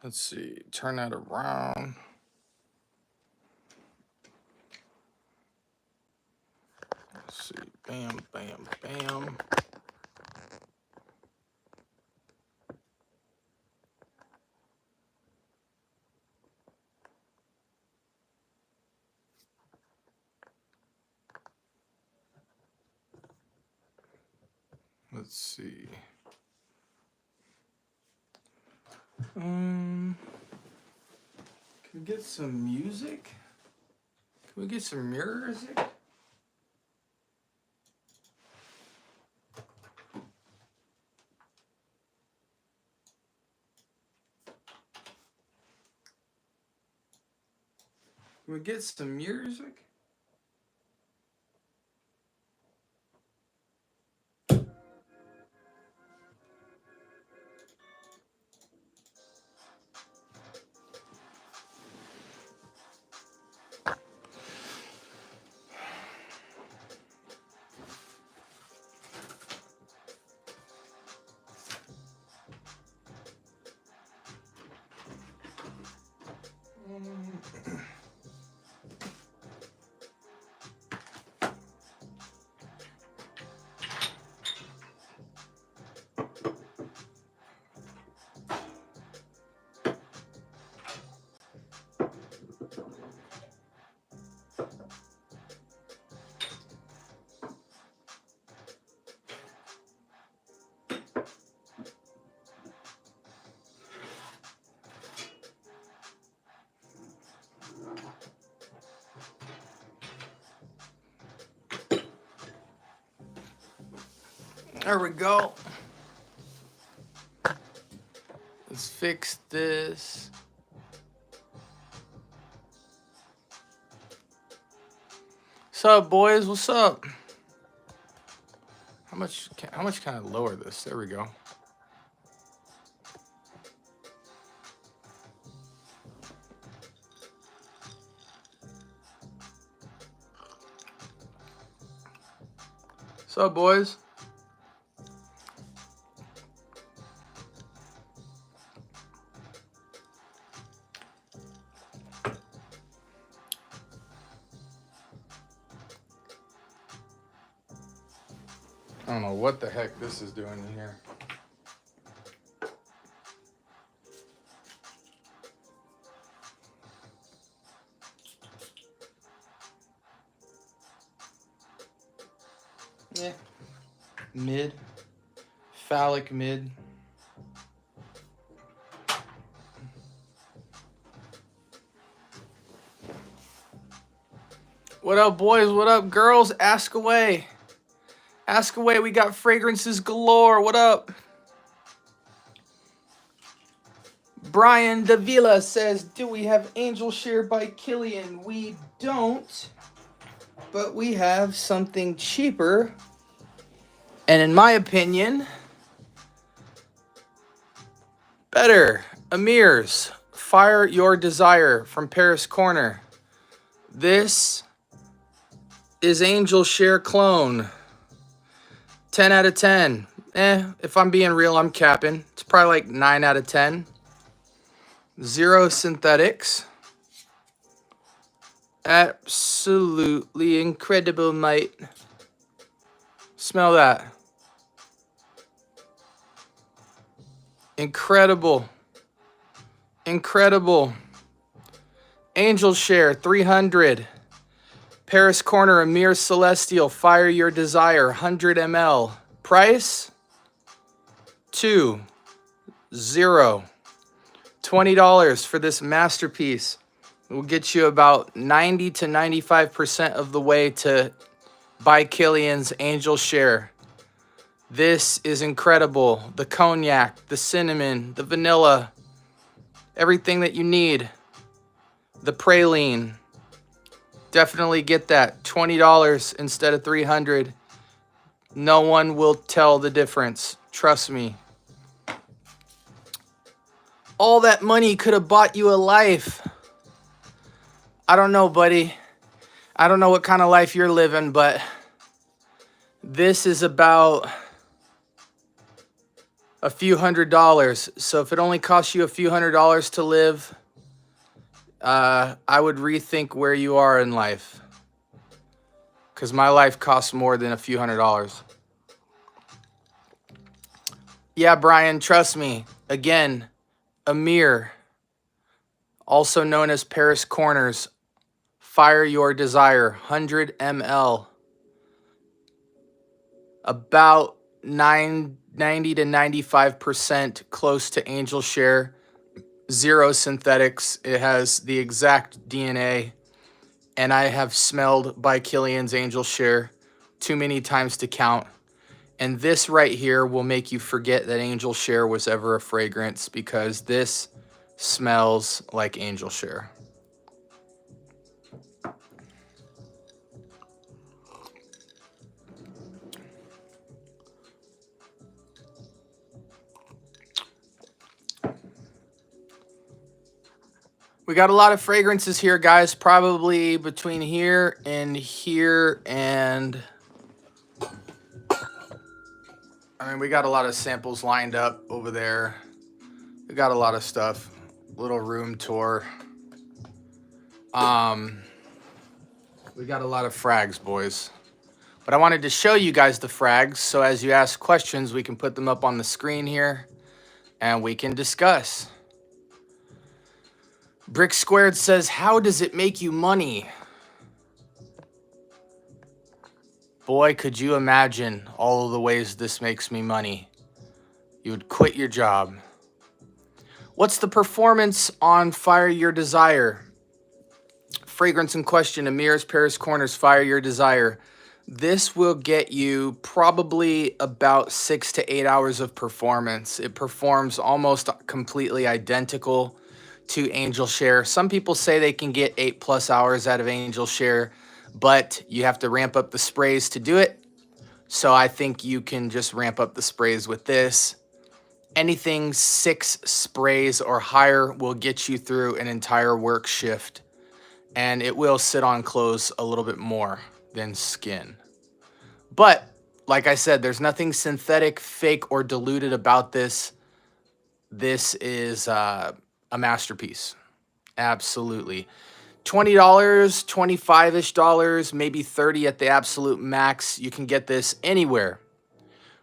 Let's see, turn that around. Let's see, bam, bam, bam. Let's see. Can we get some music? Can we get some music? Can we get some music? There we go. Let's fix this. What's up, boys? What's up? How much can I lower this? There we go. What's up, boys? I don't know what the heck this is doing here. Yeah. Mid. Phallic mid. What up, boys? What up, girls? Ask away. Ask away. We got fragrances galore. What up? Brian Davila says, do we have Angel Share by Killian? We don't, but we have something cheaper. And in my opinion, better. Amir's Fire Your Desire from Paris Corner. This is Angel Share Clone. 10 out of 10. If I'm being real, I'm capping. It's probably like 9 out of 10. Zero synthetics. Absolutely incredible, mate. Smell that. Incredible. Incredible. Angel Share 300. Paris Corner Amir Celestial Fire Your Desire 100 ml. Price? $20. $20 for this masterpiece. It will get you about 90 to 95% of the way to By Killian's Angel Share. This is incredible. The cognac, the cinnamon, the vanilla, everything that you need. The praline. Definitely get that. $20 instead of $300. No one will tell the difference. Trust me. All that money could have bought you a life. I don't know, buddy. I don't know what kind of life you're living, but this is about a few $100s. So if it only costs you a few $100s to live, I would rethink where you are in life. Because my life costs more than a few $100s. Yeah, Brian, trust me. Again, Amir, also known as Paris Corners, Fire Your Desire, 100 ml. About 90 to 95% close to Angel Share. Zero synthetics. It has the exact DNA. And I have smelled by Killian's Angel Share too many times to count. And this right here will make you forget that Angel Share was ever a fragrance, because this smells like Angel Share. We got a lot of fragrances here, guys. Probably between here and I mean, we got a lot of samples lined up over there. We got a lot of stuff. Little room tour. We got a lot of frags, boys. But I wanted to show you guys the frags, so as you ask questions, we can put them up on the screen here, and we can discuss. Brick Squared says, how does it make you money? Boy, could you imagine all of the ways this makes me money. You would quit your job. What's the performance on Fire Your Desire? Fragrance in question, Amir's Paris Corners Fire Your Desire. This will get you probably about 6 to 8 hours of performance. It performs almost completely identical to Angel Share. Some people say they can get 8+ hours out of Angel Share, but you have to ramp up the sprays to do it. So I think you can just ramp up the sprays with this. Anything 6 sprays or higher will get you through an entire work shift, and it will sit on clothes a little bit more than skin. But like I said, there's nothing synthetic, fake, or diluted about this. This is a masterpiece. Absolutely. $20, $25-ish, maybe $30 at the absolute max. You can get this anywhere.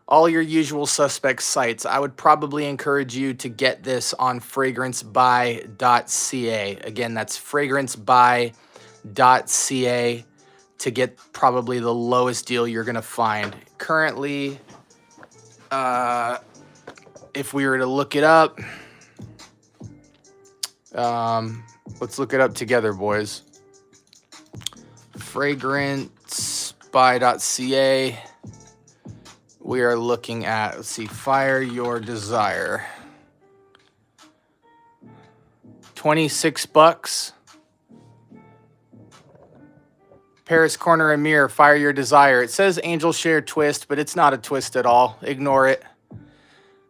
All your usual suspect sites. I would probably encourage you to get this on fragrancebuy.ca. Again, that's fragrancebuy.ca to get probably the lowest deal you're going to find. Currently, if we were to look it up, let's look it up together, boys. Fragrancebuy.ca. We are looking at, let's see, Fire Your Desire. $26. Paris Corner Amir, Fire Your Desire. It says Angel Share Twist, but it's not a twist at all. Ignore it.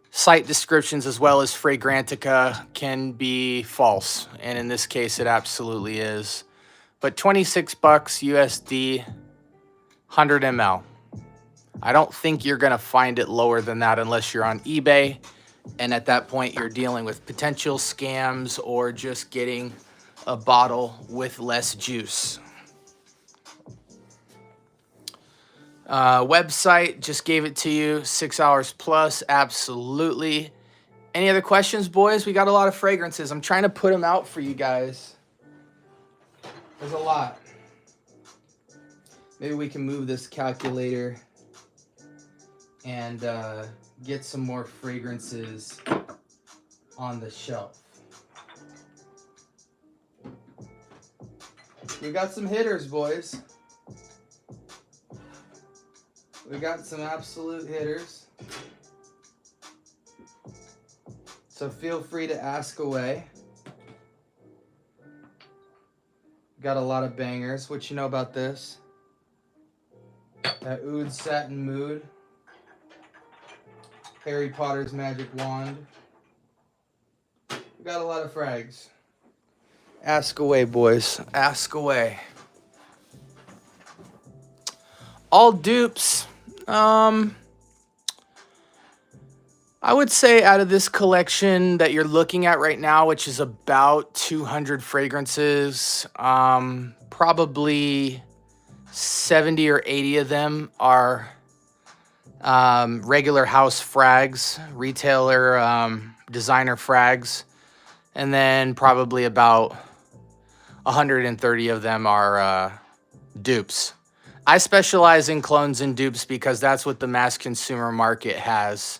Site descriptions as well as Fragrantica can be false, and in this case it absolutely is. But $26 USD, 100 ml. I don't think you're going to find it lower than that unless you're on eBay, and at that point you're dealing with potential scams or just getting a bottle with less juice. Website, just gave it to you, 6 hours plus, absolutely. Any other questions, boys? We got a lot of fragrances. I'm trying to put them out for you guys. There's a lot. Maybe we can move this calculator and get some more fragrances on the shelf. We got some hitters, boys. We got some absolute hitters. So feel free to ask away. Got a lot of bangers. What you know about this? That Oud Satin Mood. Harry Potter's Magic Wand. We got a lot of frags. Ask away, boys. Ask away. All dupes. I would say out of this collection that you're looking at right now, which is about 200 fragrances, probably 70 or 80 of them are regular house frags, retailer designer frags, and then probably about 130 of them are dupes. I specialize in clones and dupes because that's what the mass consumer market has.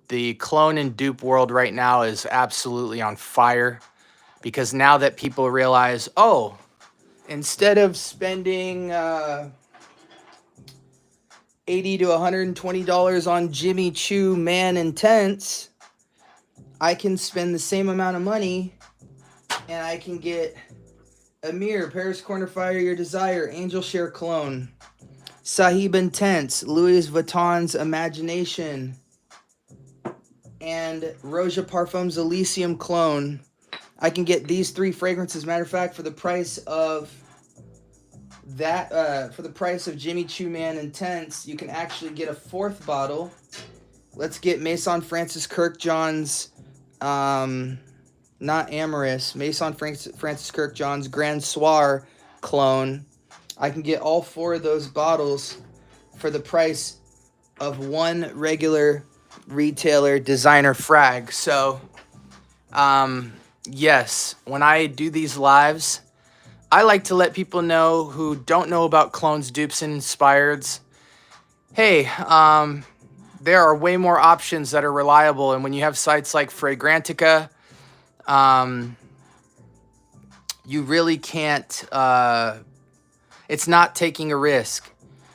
The clone and dupe world right now is absolutely on fire because now that people realize, oh, instead of spending $80 to $120 on Jimmy Choo Man Intense, I can spend the same amount of money and I can get Amir, Paris Corner Fire Your Desire, Angel Share Clone, Sahib Intense, Louis Vuitton's Imagination, and Roja Parfums Elysium Clone. I can get these 3 fragrances, matter of fact, for the price of that, for the price of Jimmy Choo Man Intense, you can actually get a 4th bottle. Let's get Maison Francis Kirkjohn's, not Amorous, Maison Francis Kirkjohn's Grand Soir Clone. I can get all 4 of those bottles for the price of 1 regular retailer designer frag. So, yes, when I do these lives, I like to let people know who don't know about clones, dupes, and inspireds. Hey, there are way more options that are reliable, and when you have sites like Fragrantica, you really can't, it's not taking a risk.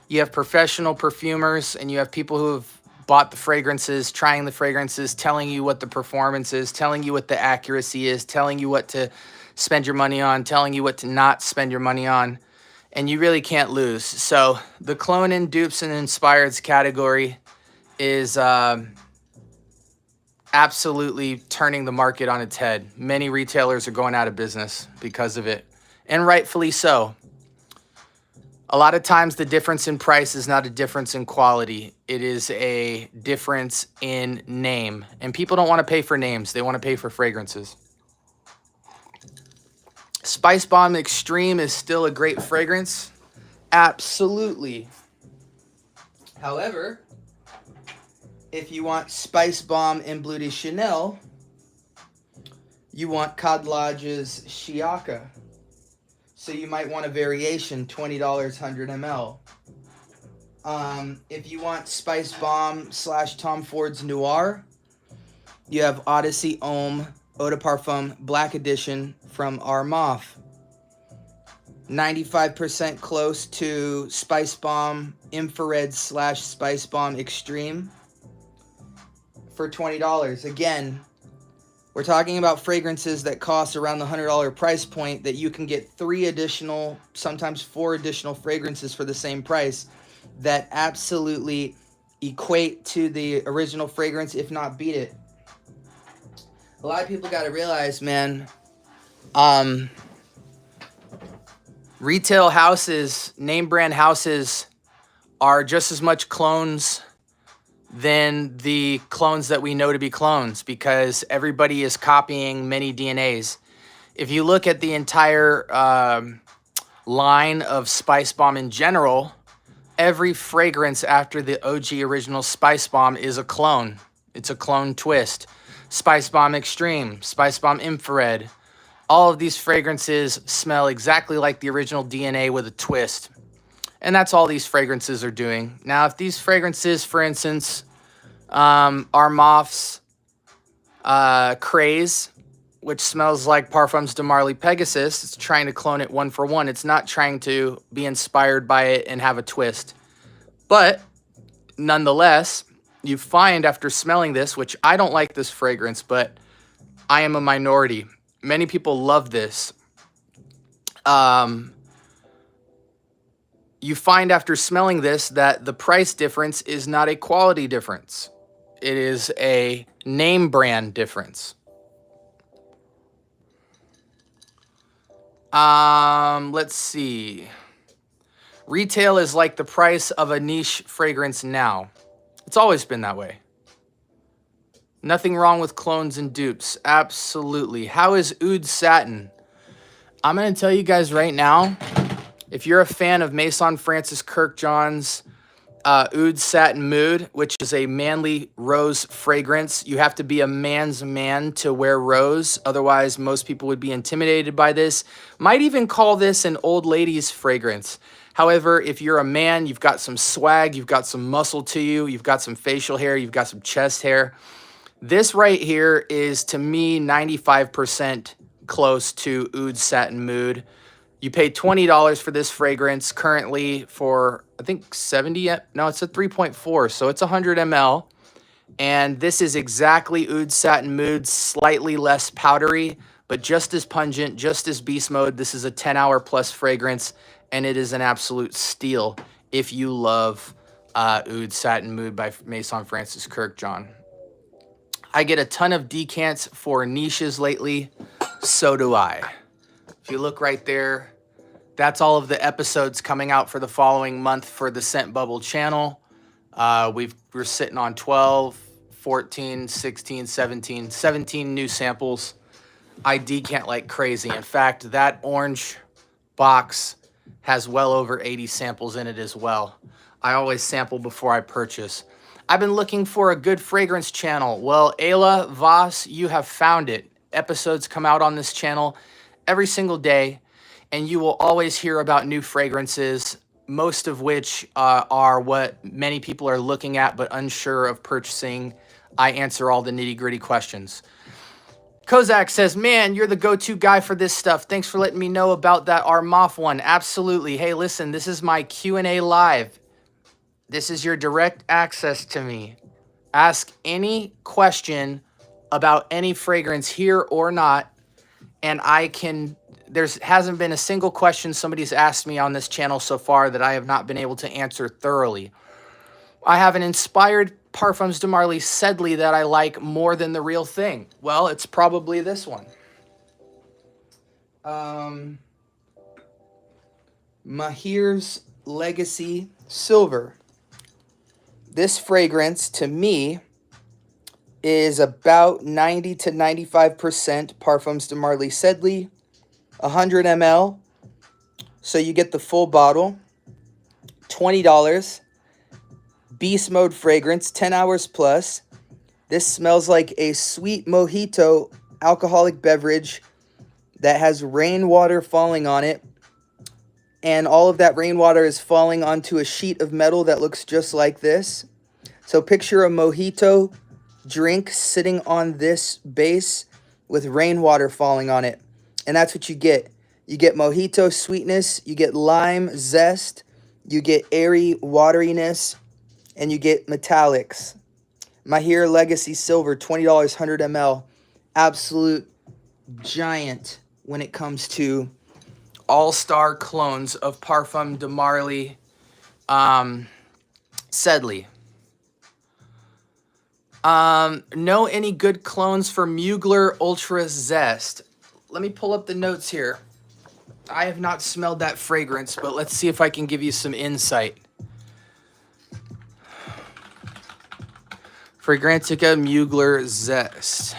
You have professional perfumers and you have people who have bought the fragrances, trying the fragrances, telling you what the performance is, telling you what the accuracy is, telling you what to spend your money on, telling you what to not spend your money on, and you really can't lose. So the clone and dupes and inspireds category is absolutely turning the market on its head. Many retailers are going out of business because of it, and rightfully so. A lot of times the difference in price is not a difference in quality. It is a difference in name. And people don't want to pay for names. They want to pay for fragrances. Spice Bomb Extreme is still a great fragrance. Absolutely. However, if you want Spice Bomb and Blue de Chanel, you want Cod Lodge's Shiaka. So you might want a variation, $20, 100 ml. If you want Spice Bomb / Tom Ford's Noir, you have Odyssey Homme Eau de Parfum Black Edition from Armaf. 95% close to Spice Bomb Infrared / Spice Bomb Extreme for $20. Again, we're talking about fragrances that cost around the $100 price point that you can get 3 additional, sometimes 4 additional fragrances for the same price that absolutely equate to the original fragrance, if not beat it. A lot of people got to realize, man, retail houses, name brand houses are just as much clones than the clones that we know to be clones, because everybody is copying many DNAs. If you look at the entire line of Spice Bomb in general, every fragrance after the OG original Spice Bomb is a clone. It's a clone twist. Spice Bomb Extreme, Spice Bomb Infrared. All of these fragrances smell exactly like the original DNA with a twist. And that's all these fragrances are doing. Now, if these fragrances, for instance, Armaf's Craze, which smells like Parfums de Marly Pegasus, it's trying to clone it 1 for 1. It's not trying to be inspired by it and have a twist. But nonetheless, you find after smelling this, which I don't like this fragrance, but I am a minority. Many people love this. You find after smelling this that the price difference is not a quality difference. It is a name brand difference. Let's see. Retail is like the price of a niche fragrance now. It's always been that way. Nothing wrong with clones and dupes. Absolutely. How is Oud Satin? I'm going to tell you guys right now, if you're a fan of Mason Francis Kirkjohn's Oud Satin Mood, which is a manly rose fragrance, you have to be a man's man to wear rose. Otherwise, most people would be intimidated by this. Might even call this an old lady's fragrance. However, if you're a man, you've got some swag, you've got some muscle to you, you've got some facial hair, you've got some chest hair. This right here is, to me, 95% close to Oud Satin Mood. You pay $20 for this fragrance currently for, I think, 70. No, it's a 3.4, so it's 100 ml. And this is exactly Oud Satin Mood, slightly less powdery, but just as pungent, just as beast mode. This is a 10-hour plus fragrance, and it is an absolute steal if you love Oud Satin Mood by Mason Francis Kirkjohn. I get a ton of decants for niches lately. So do I. If you look right there, that's all of the episodes coming out for the following month for the Scent Bubble channel. We're sitting on 12, 14, 16, 17 new samples. I decant like crazy. In fact, that orange box has well over 80 samples in it as well. I always sample before I purchase. I've been looking for a good fragrance channel. Well, Ayla Voss, you have found it. Episodes come out on this channel every single day, and you will always hear about new fragrances, most of which are what many people are looking at but unsure of purchasing. I answer all the nitty-gritty questions. Kozak says, man, you're the go-to guy for this stuff. Thanks for letting me know about that Armaf one. Absolutely. Hey, listen, this is my Q&A live. This is your direct access to me. Ask any question about any fragrance here or not, and I can... There hasn't been a single question somebody's asked me on this channel so far that I have not been able to answer thoroughly. I have an inspired Parfums de Marly Sedley that I like more than the real thing. Well, it's probably this one. Mahir's Legacy Silver. This fragrance, to me, is about 90 to 95% Parfums de Marly Sedley, 100 ml. So you get the full bottle, $20. Beast Mode fragrance, 10 hours plus. This smells like a sweet mojito alcoholic beverage that has rainwater falling on it. And all of that rainwater is falling onto a sheet of metal that looks just like this. So picture a mojito drink sitting on this base with rainwater falling on it. And that's what you get. You get mojito sweetness, you get lime zest, you get airy wateriness, and you get metallics. Mahir Legacy Silver, $20, 100 ml. Absolute giant when it comes to all-star clones of Parfum de Marly Sedley. Know any good clones for Mugler Ultra Zest? Let me pull up the notes here. I have not smelled that fragrance, but let's see if I can give you some insight. Fragrantica Mugler Zest.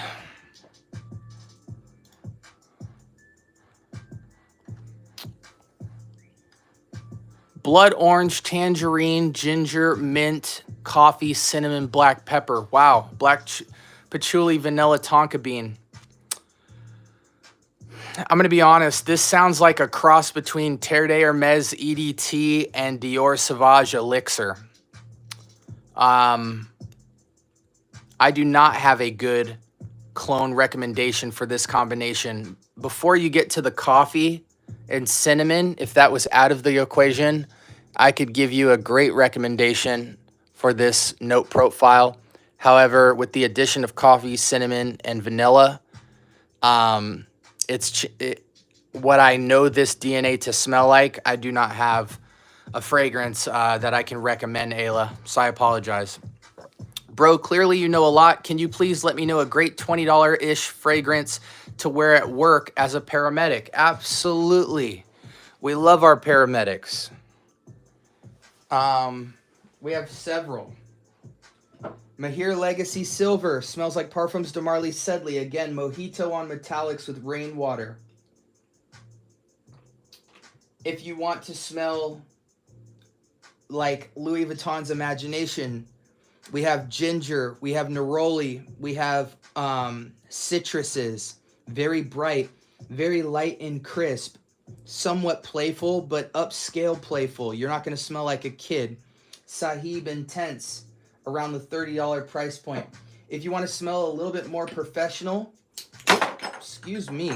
Blood orange, tangerine, ginger, mint, coffee, cinnamon, black pepper. Wow. Black patchouli, vanilla, tonka bean. I'm going to be honest. This sounds like a cross between Terre de Hermes EDT and Dior Sauvage Elixir. I do not have a good clone recommendation for this combination. Before you get to the coffee and cinnamon, if that was out of the equation, I could give you a great recommendation for this note profile. However, with the addition of coffee, cinnamon, and vanilla, what I know this DNA to smell like, I do not have a fragrance that I can recommend, Ayla, so I apologize. Bro, clearly you know a lot. Can you please let me know a great $20-ish fragrance to wear at work as a paramedic? Absolutely. We love our paramedics. We have several. Mahir Legacy Silver. Smells like Parfums de Marly Sedley. Again, mojito on metallics with rainwater. If you want to smell like Louis Vuitton's Imagination, we have ginger, we have neroli, we have citruses. Very bright, very light and crisp. Somewhat playful, but upscale playful. You're not going to smell like a kid. Sahib Intense, around the $30 price point. If you want to smell a little bit more professional, excuse me.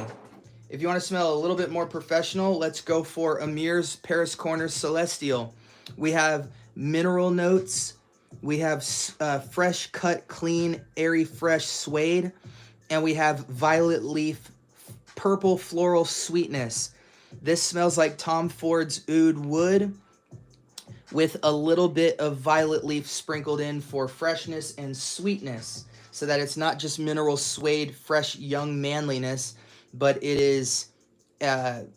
If you want to smell a little bit more professional, let's go for Amir's Paris Corners Celestial. We have mineral notes. We have fresh cut, clean, airy, fresh suede. And we have violet leaf, purple floral sweetness. This smells like Tom Ford's Oud Wood with a little bit of violet leaf sprinkled in for freshness and sweetness, so that it's not just mineral suede, fresh, young manliness, but it is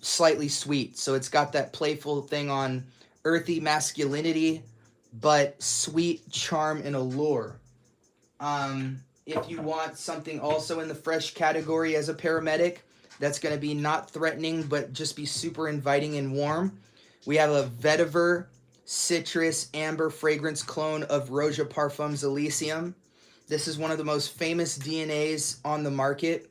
slightly sweet. So it's got that playful thing on earthy masculinity, but sweet charm and allure. If you want something also in the fresh category as a paramedic, that's going to be not threatening, but just be super inviting and warm, we have a vetiver citrus amber fragrance clone of Roja Parfums Elysium. This is one of the most famous DNAs on the market.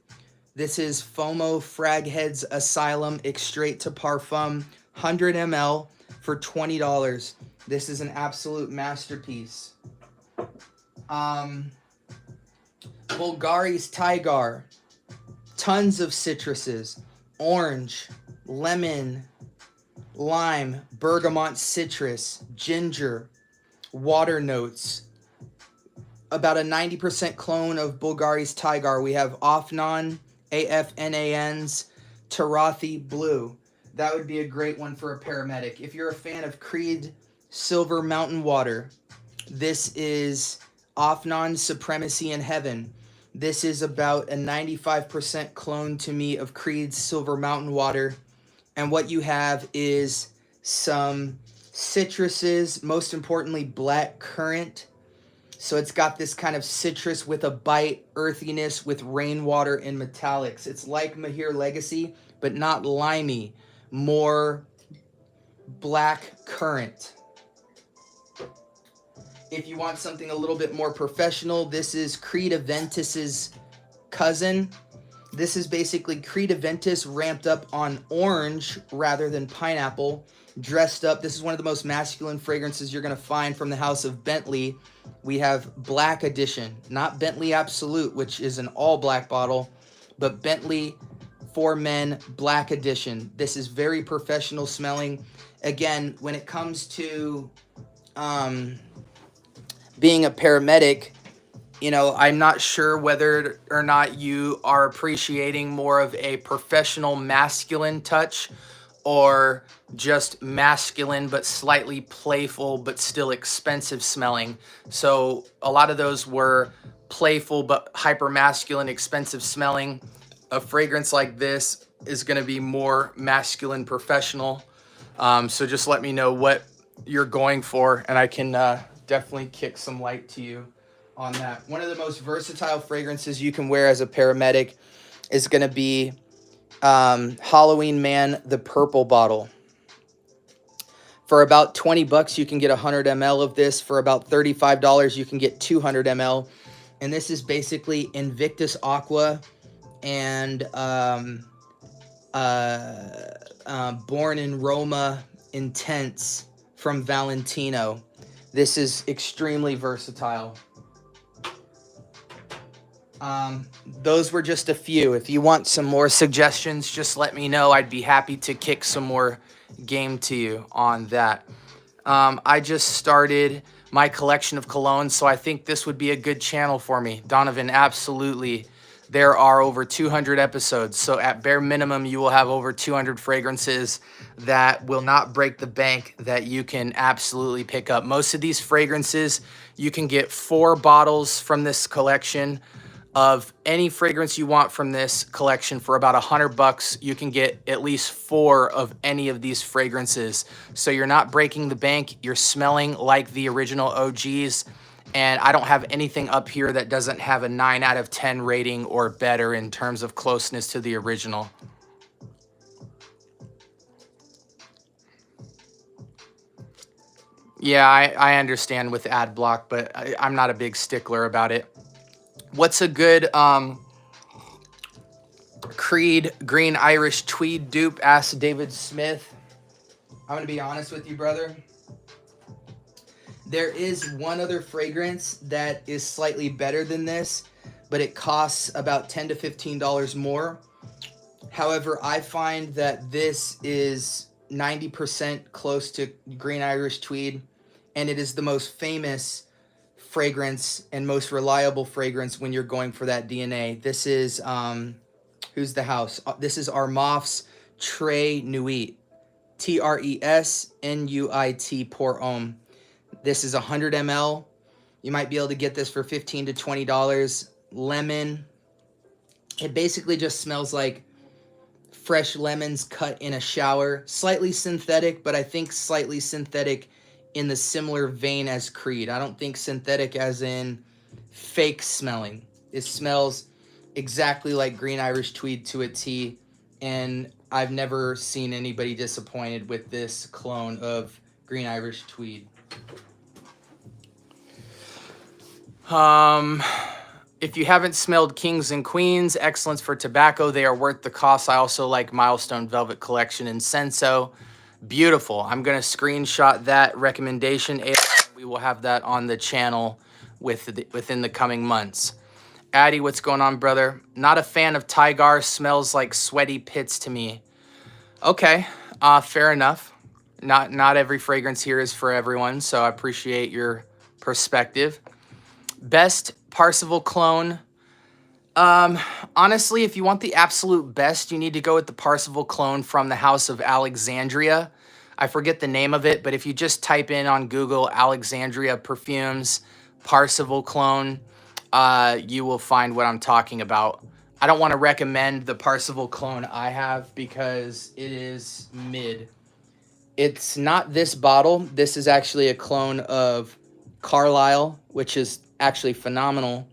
This is FOMO Fragheads Asylum Extrait to Parfum, 100 ml for $20. This is an absolute masterpiece. Bulgari's Tigar. Tons of citruses. Orange, lemon, lime, bergamot citrus, ginger, water notes. About a 90% clone of Bulgari's Tigar. We have Afnan, AFNAN's Tarathi Blue. That would be a great one for a paramedic. If you're a fan of Creed Silver Mountain Water, this is Afnan Supremacy in Heaven. This is about a 95% clone to me of Creed's Silver Mountain Water. And what you have is some citruses, most importantly, black currant. So it's got this kind of citrus with a bite, earthiness with rainwater and metallics. It's like Mahir Legacy, but not limey, more black currant. If you want something a little bit more professional, this is Creed Aventus's cousin. This is basically Creed Aventus ramped up on orange rather than pineapple, dressed up. This is one of the most masculine fragrances you're going to find from the house of Bentley. We have Black Edition, not Bentley Absolute, which is an all-black bottle, but Bentley for Men Black Edition. This is very professional smelling. Again, when it comes to being a paramedic, you know, I'm not sure whether or not you are appreciating more of a professional masculine touch or just masculine but slightly playful but still expensive smelling. So a lot of those were playful but hyper masculine, expensive smelling. A fragrance like this is going to be more masculine, professional. So just let me know what you're going for, and I can definitely kick some light to you on that. One of the most versatile fragrances you can wear as a paramedic is going to be Halloween Man, the purple bottle. For about 20 bucks, you can get 100 ml of this. For about $35, you can get 200 ml. And this is basically Invictus Aqua and Born in Roma Intense from Valentino. This is extremely versatile. Those were just a few. If you want some more suggestions, just let me know. I'd be happy to kick some more game to you on that. I just started my collection of colognes, so I think this would be a good channel for me. Donovan, absolutely. There are over 200 episodes, so at bare minimum, you will have over 200 fragrances that will not break the bank that you can absolutely pick up. Most of these fragrances, you can get 4 bottles from this collection of any fragrance you want from this collection for about 100 bucks. You can get at least 4 of any of these fragrances. So you're not breaking the bank. You're smelling like the original OGs, And I don't have anything up here that doesn't have a 9 out of 10 rating or better in terms of closeness to the original. Yeah, I understand with ad block, but I'm not a big stickler about it. What's a good Creed Green Irish Tweed dupe? Asked David Smith. I'm going to be honest with you, brother. There is one other fragrance that is slightly better than this, but it costs about $10 to $15 more. However, I find that this is 90% close to Green Irish Tweed, and it is the most famous fragrance and most reliable fragrance when you're going for that DNA. This is, who's the house? This is Armaf's Tres Nuit. TRESNUIT pour homme. This is 100 ml. You might be able to get this for $15 to $20. Lemon. It basically just smells like fresh lemons cut in a shower. Slightly synthetic, but I think slightly synthetic in the similar vein as Creed. I don't think synthetic as in fake smelling. It smells exactly like Green Irish Tweed to a T, and I've never seen anybody disappointed with this clone of Green Irish Tweed. If you haven't smelled Kings and Queens, excellence for tobacco. They are worth the cost. I also like Milestone Velvet Collection and Senso. Beautiful. I'm going to screenshot that recommendation. We will have that on the channel within the coming months. Addy, what's going on, brother? Not a fan of Tygar. Smells like sweaty pits to me. Okay, fair enough. Not every fragrance here is for everyone, so I appreciate your perspective. Best Parsival clone. Honestly, if you want the absolute best, you need to go with the Parsival clone from the House of Alexandria. I forget the name of it, but if you just type in on Google Alexandria perfumes, Parsival clone, you will find what I'm talking about. I don't want to recommend the Parsival clone I have because it is mid. It's not this bottle. This is actually a clone of Carlisle, which is actually phenomenal.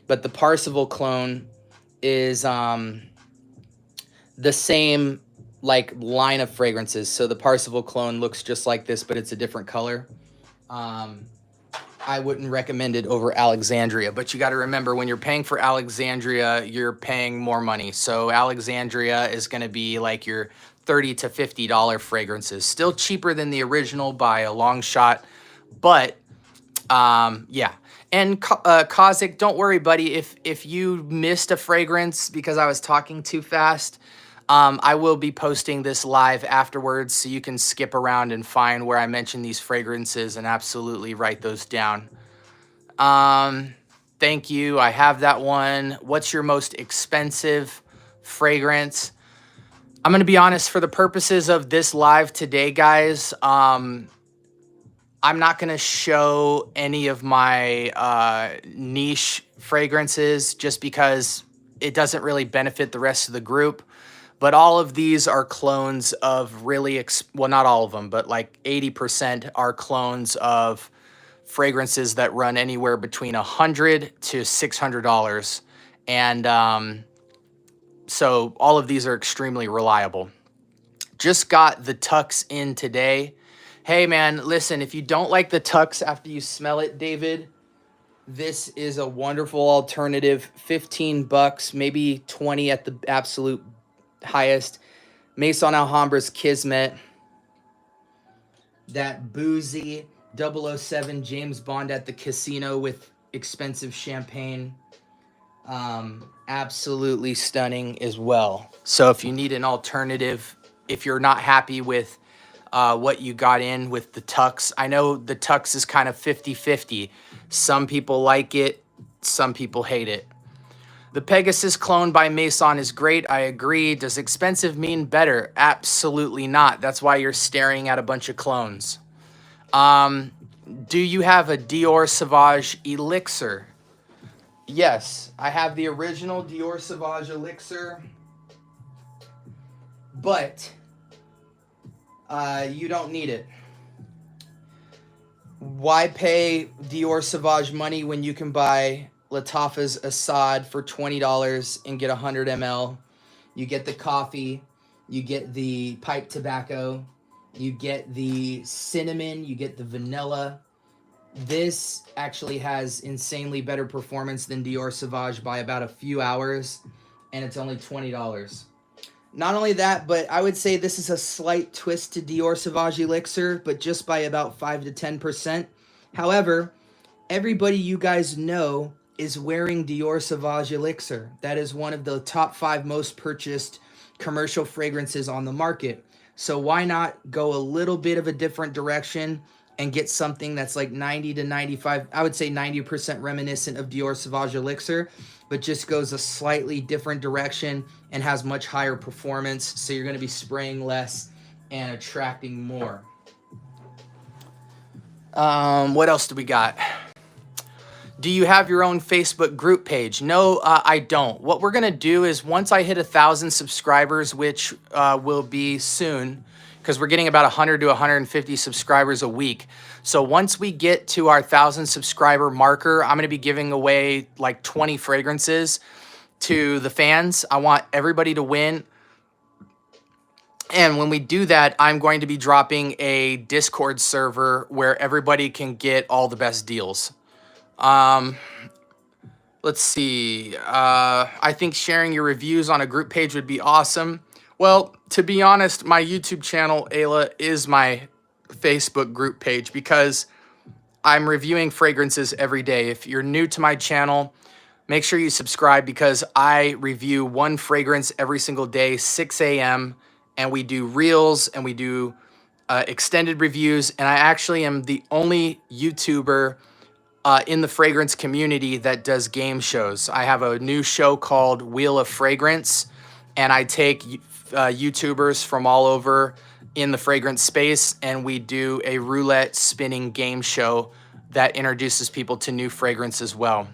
But the Parsival clone is the same like line of fragrances. So the Parsival clone looks just like this, but it's a different color. I wouldn't recommend it over Alexandria, but you got to remember when you're paying for Alexandria, you're paying more money. So Alexandria is going to be like your $30 to $50 fragrances. Still cheaper than the original by a long shot, but yeah. And Kazik, don't worry, buddy. If you missed a fragrance because I was talking too fast, I will be posting this live afterwards, so you can skip around and find where I mention these fragrances and absolutely write those down. Thank you. I have that one. What's your most expensive fragrance? I'm going to be honest, for the purposes of this live today, guys, I'm not going to show any of my niche fragrances just because it doesn't really benefit the rest of the group. But all of these are clones of really, well, not all of them, but like 80% are clones of fragrances that run anywhere between $100 to $600. And so all of these are extremely reliable. Just got the Tux in today. Hey, man, listen, if you don't like the Tux after you smell it, David, this is a wonderful alternative. $15, maybe 20 at the absolute highest. Maison Alhambra's Kismet. That boozy 007 James Bond at the casino with expensive champagne. Absolutely stunning as well. So if you need an alternative, if you're not happy with what you got in with the Tux, I know the Tux is kind of 50-50. Some people like it, some people hate it. The Pegasus clone by Maison is great. I agree. Does expensive mean better? Absolutely not. That's why you're staring at a bunch of clones. Do you have a Dior Sauvage Elixir? Yes, I have the original Dior Sauvage Elixir, but you don't need it. Why pay Dior Sauvage money when you can buy Lattafa's Assad for $20 and get 100 ml? You get the coffee, you get the pipe tobacco, you get the cinnamon, you get the vanilla. This actually has insanely better performance than Dior Sauvage by about a few hours, and it's only $20. Not only that, but I would say this is a slight twist to Dior Sauvage Elixir, but just by about 5 to 10%. However, everybody you guys know is wearing Dior Sauvage Elixir. That is one of the top 5 most purchased commercial fragrances on the market. So why not go a little bit of a different direction and get something that's like 90 to 95, I would say 90% reminiscent of Dior Sauvage Elixir, but just goes a slightly different direction and has much higher performance. So you're going to be spraying less and attracting more. What else do we got? Do you have your own Facebook group page? No, I don't. What we're going to do is once I hit 1,000 subscribers, which will be soon, because we're getting about 100 to 150 subscribers a week. So once we get to our 1,000 subscriber marker, I'm going to be giving away like 20 fragrances to the fans. I want everybody to win. And when we do that, I'm going to be dropping a Discord server where everybody can get all the best deals. Let's see. I think sharing your reviews on a group page would be awesome. Well, to be honest, my YouTube channel, Ayla, is my Facebook group page because I'm reviewing fragrances every day. If you're new to my channel, make sure you subscribe because I review one fragrance every single day, 6 a.m., and we do reels and we do extended reviews, and I actually am the only YouTuber in the fragrance community that does game shows. I have a new show called Wheel of Fragrance, and I take YouTubers from all over in the fragrance space, and we do a roulette spinning game show that introduces people to new fragrance as well.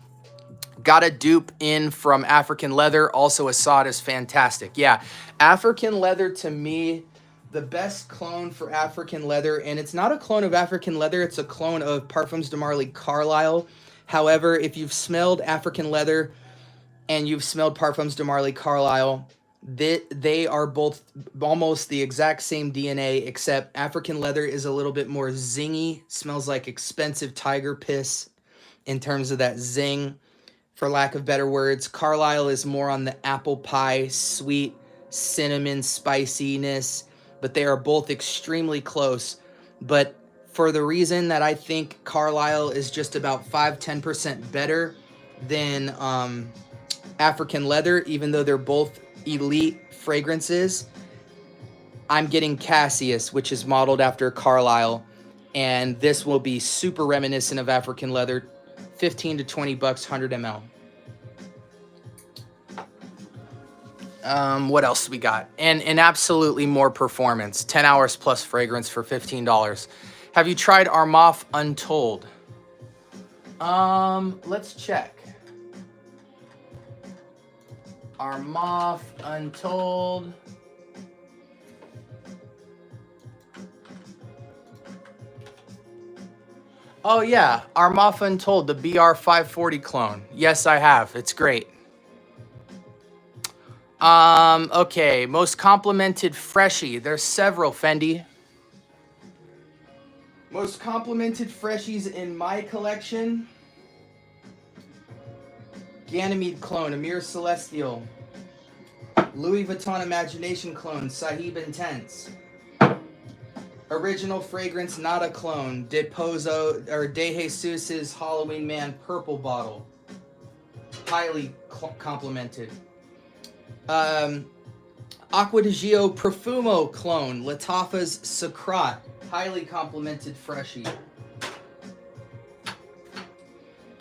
Got a dupe in from African Leather. Also, Assad is fantastic. Yeah, African Leather to me, the best clone for African Leather, and it's not a clone of African Leather, it's a clone of Parfums de Marly Carlisle. However, if you've smelled African Leather and you've smelled Parfums de Marly Carlisle, they are both almost the exact same DNA, except African Leather is a little bit more zingy, smells like expensive tiger piss in terms of that zing, for lack of better words. Carlisle is more on the apple pie, sweet, cinnamon spiciness, but they are both extremely close. But for the reason that I think Carlisle is just about 5-10% better than African Leather, even though they're both elite fragrances, I'm getting Cassius, which is modeled after Carlisle, and this will be super reminiscent of African Leather, 15 to 20 bucks, 100 ml. What else we got? And absolutely more performance. 10 hours plus fragrance for $15. Have you tried Armaf Untold? Let's check. Armaf Untold. Oh yeah, Armaf Untold, the BR540 clone. Yes, I have. It's great. Okay, most complimented freshie. There's several, Fendi. Most complimented freshies in my collection. Ganymede clone, Amir Celestial. Louis Vuitton Imagination clone, Sahib Intense. Original fragrance, not a clone, De Jesus's Halloween Man purple bottle. Highly complimented. Acqua di Gio Profumo clone, Lattafa's Sacrat, highly complimented freshie.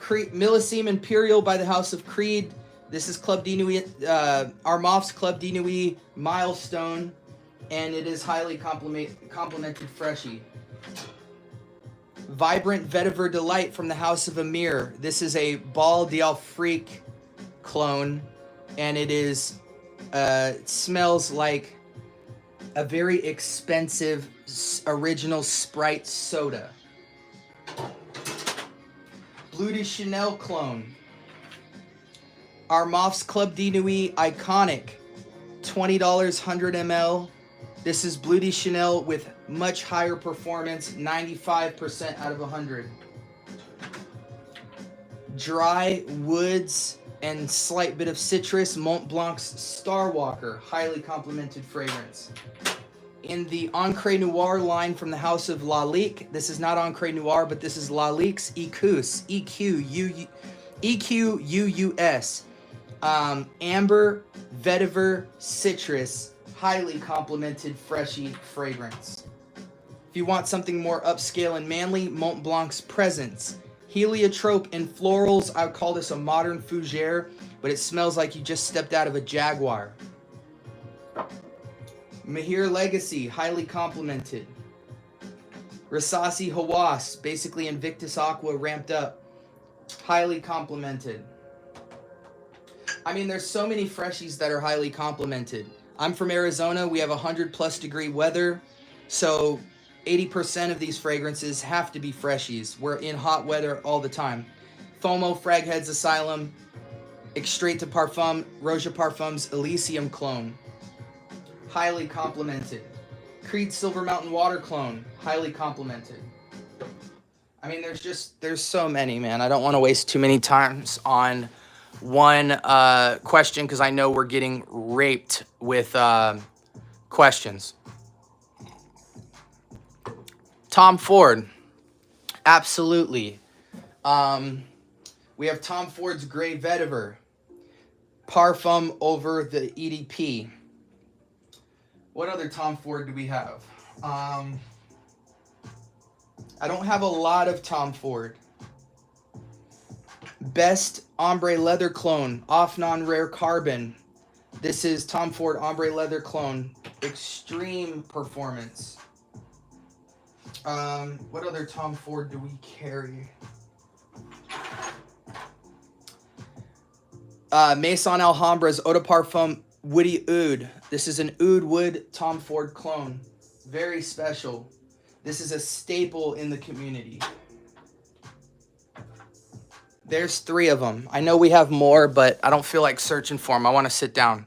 Millesime Imperial by the House of Creed. This is Club de Nuit, Armaf's Club de Nuit Milestone, and it is highly complimented freshie. Vibrant Vetiver Delight from the House of Amir. This is a Bal d'Afrique clone, and it is it smells like a very expensive original Sprite soda. Bleu de Chanel clone. Armaf's Club de Nuit Iconic, $20, 100 ml. This is Bleu de Chanel with much higher performance, 95% out of 100. Dry woods and slight bit of citrus, Mont Blanc's Star Walker, highly complimented fragrance. In the Encre Noir line from the house of Lalique, this is not Encre Noir, but this is Lalique's Ecus, E-Q-U-U-S. Amber, vetiver, citrus, highly complimented freshy fragrance. If you want something more upscale and manly, Mont Blanc's Presence. Heliotrope and florals, I would call this a modern fougere, but it smells like you just stepped out of a Jaguar. Mahir Legacy, highly complimented. Rasasi Hawass, basically Invictus Aqua ramped up, highly complimented. I mean, there's so many freshies that are highly complimented. I'm from Arizona. We have 100+ degree weather, so 80% of these fragrances have to be freshies. We're in hot weather all the time. FOMO, Fragheads Asylum, Extrait de Parfum, Roja Parfums Elysium clone, highly complimented. Creed Silver Mountain Water clone, highly complimented. I mean, there's so many, man. I don't want to waste too many times on one question because I know we're getting raped with questions. Tom Ford, absolutely. We have Tom Ford's Grey Vetiver, Parfum over the EDP. What other Tom Ford do we have? I don't have a lot of Tom Ford. Best Ombre Leather Clone, Off Non-Rare Carbon. This is Tom Ford Ombre Leather Clone, extreme performance. What other Tom Ford do we carry? Maison Alhambra's Eau de Parfum Woody Oud. This is an oud wood Tom Ford clone. Very special. This is a staple in the community. There's 3 of them. I know we have more, but I don't feel like searching for them. I want to sit down.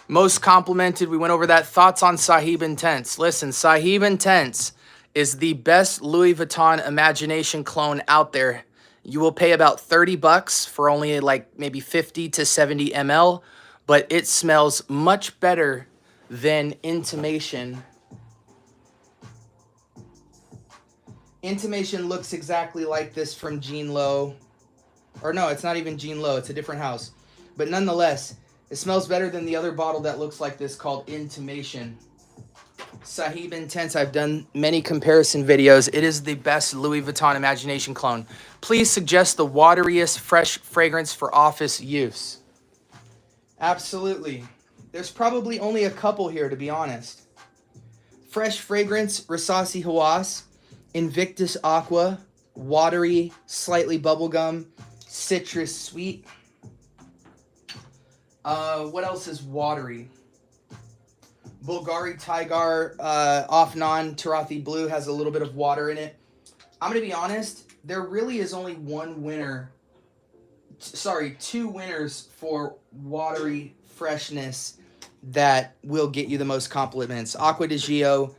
Most complimented, we went over that. Thoughts on Sahib Intense. Listen, Sahib Intense is the best Louis Vuitton Imagination clone out there. You will pay about $30 for only like maybe 50 to 70 ml, but it smells much better than Intimation. Intimation looks exactly like this from Jean Lo. Or no, it's not even Jean Lo. It's a different house. But nonetheless, it smells better than the other bottle that looks like this called Intimation. Sahib Intense, I've done many comparison videos. It is the best Louis Vuitton Imagination clone. Please suggest the wateriest fresh fragrance for office use. Absolutely. There's probably only a couple here, to be honest. Fresh fragrance, Rasasi Hawass, Invictus Aqua, watery, slightly bubblegum, citrus sweet. What else is watery? Bulgari Tigar Off Non Tarathi Blue has a little bit of water in it. I'm going to be honest, there really is only one winner. Sorry, 2 winners for watery freshness that will get you the most compliments. Acqua di Gio,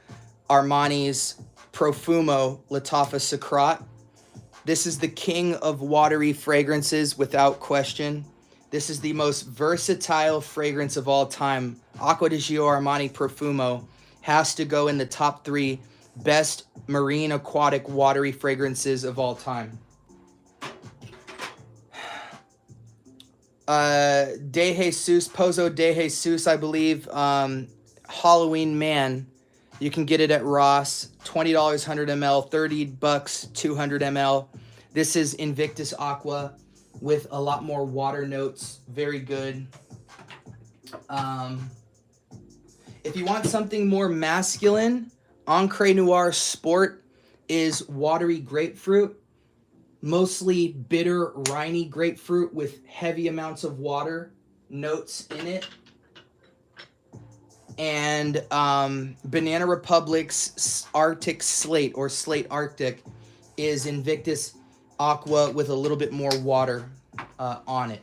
Armani's Profumo Latafa Sacrat. This is the king of watery fragrances without question. This is the most versatile fragrance of all time. Acqua di Gio Armani Profumo has to go in the top 3 best marine aquatic watery fragrances of all time. De Jesus, Pozo de Jesus, I believe. Halloween Man. You can get it at Ross. $20, 100 ml. $30, 200 ml. This is Invictus Aqua with a lot more water notes. Very good. If you want something more masculine, Encre Noir Sport is watery grapefruit. Mostly bitter, briny grapefruit with heavy amounts of water notes in it. And Banana Republic's Arctic Slate or Slate Arctic is Invictus aqua with a little bit more water on it.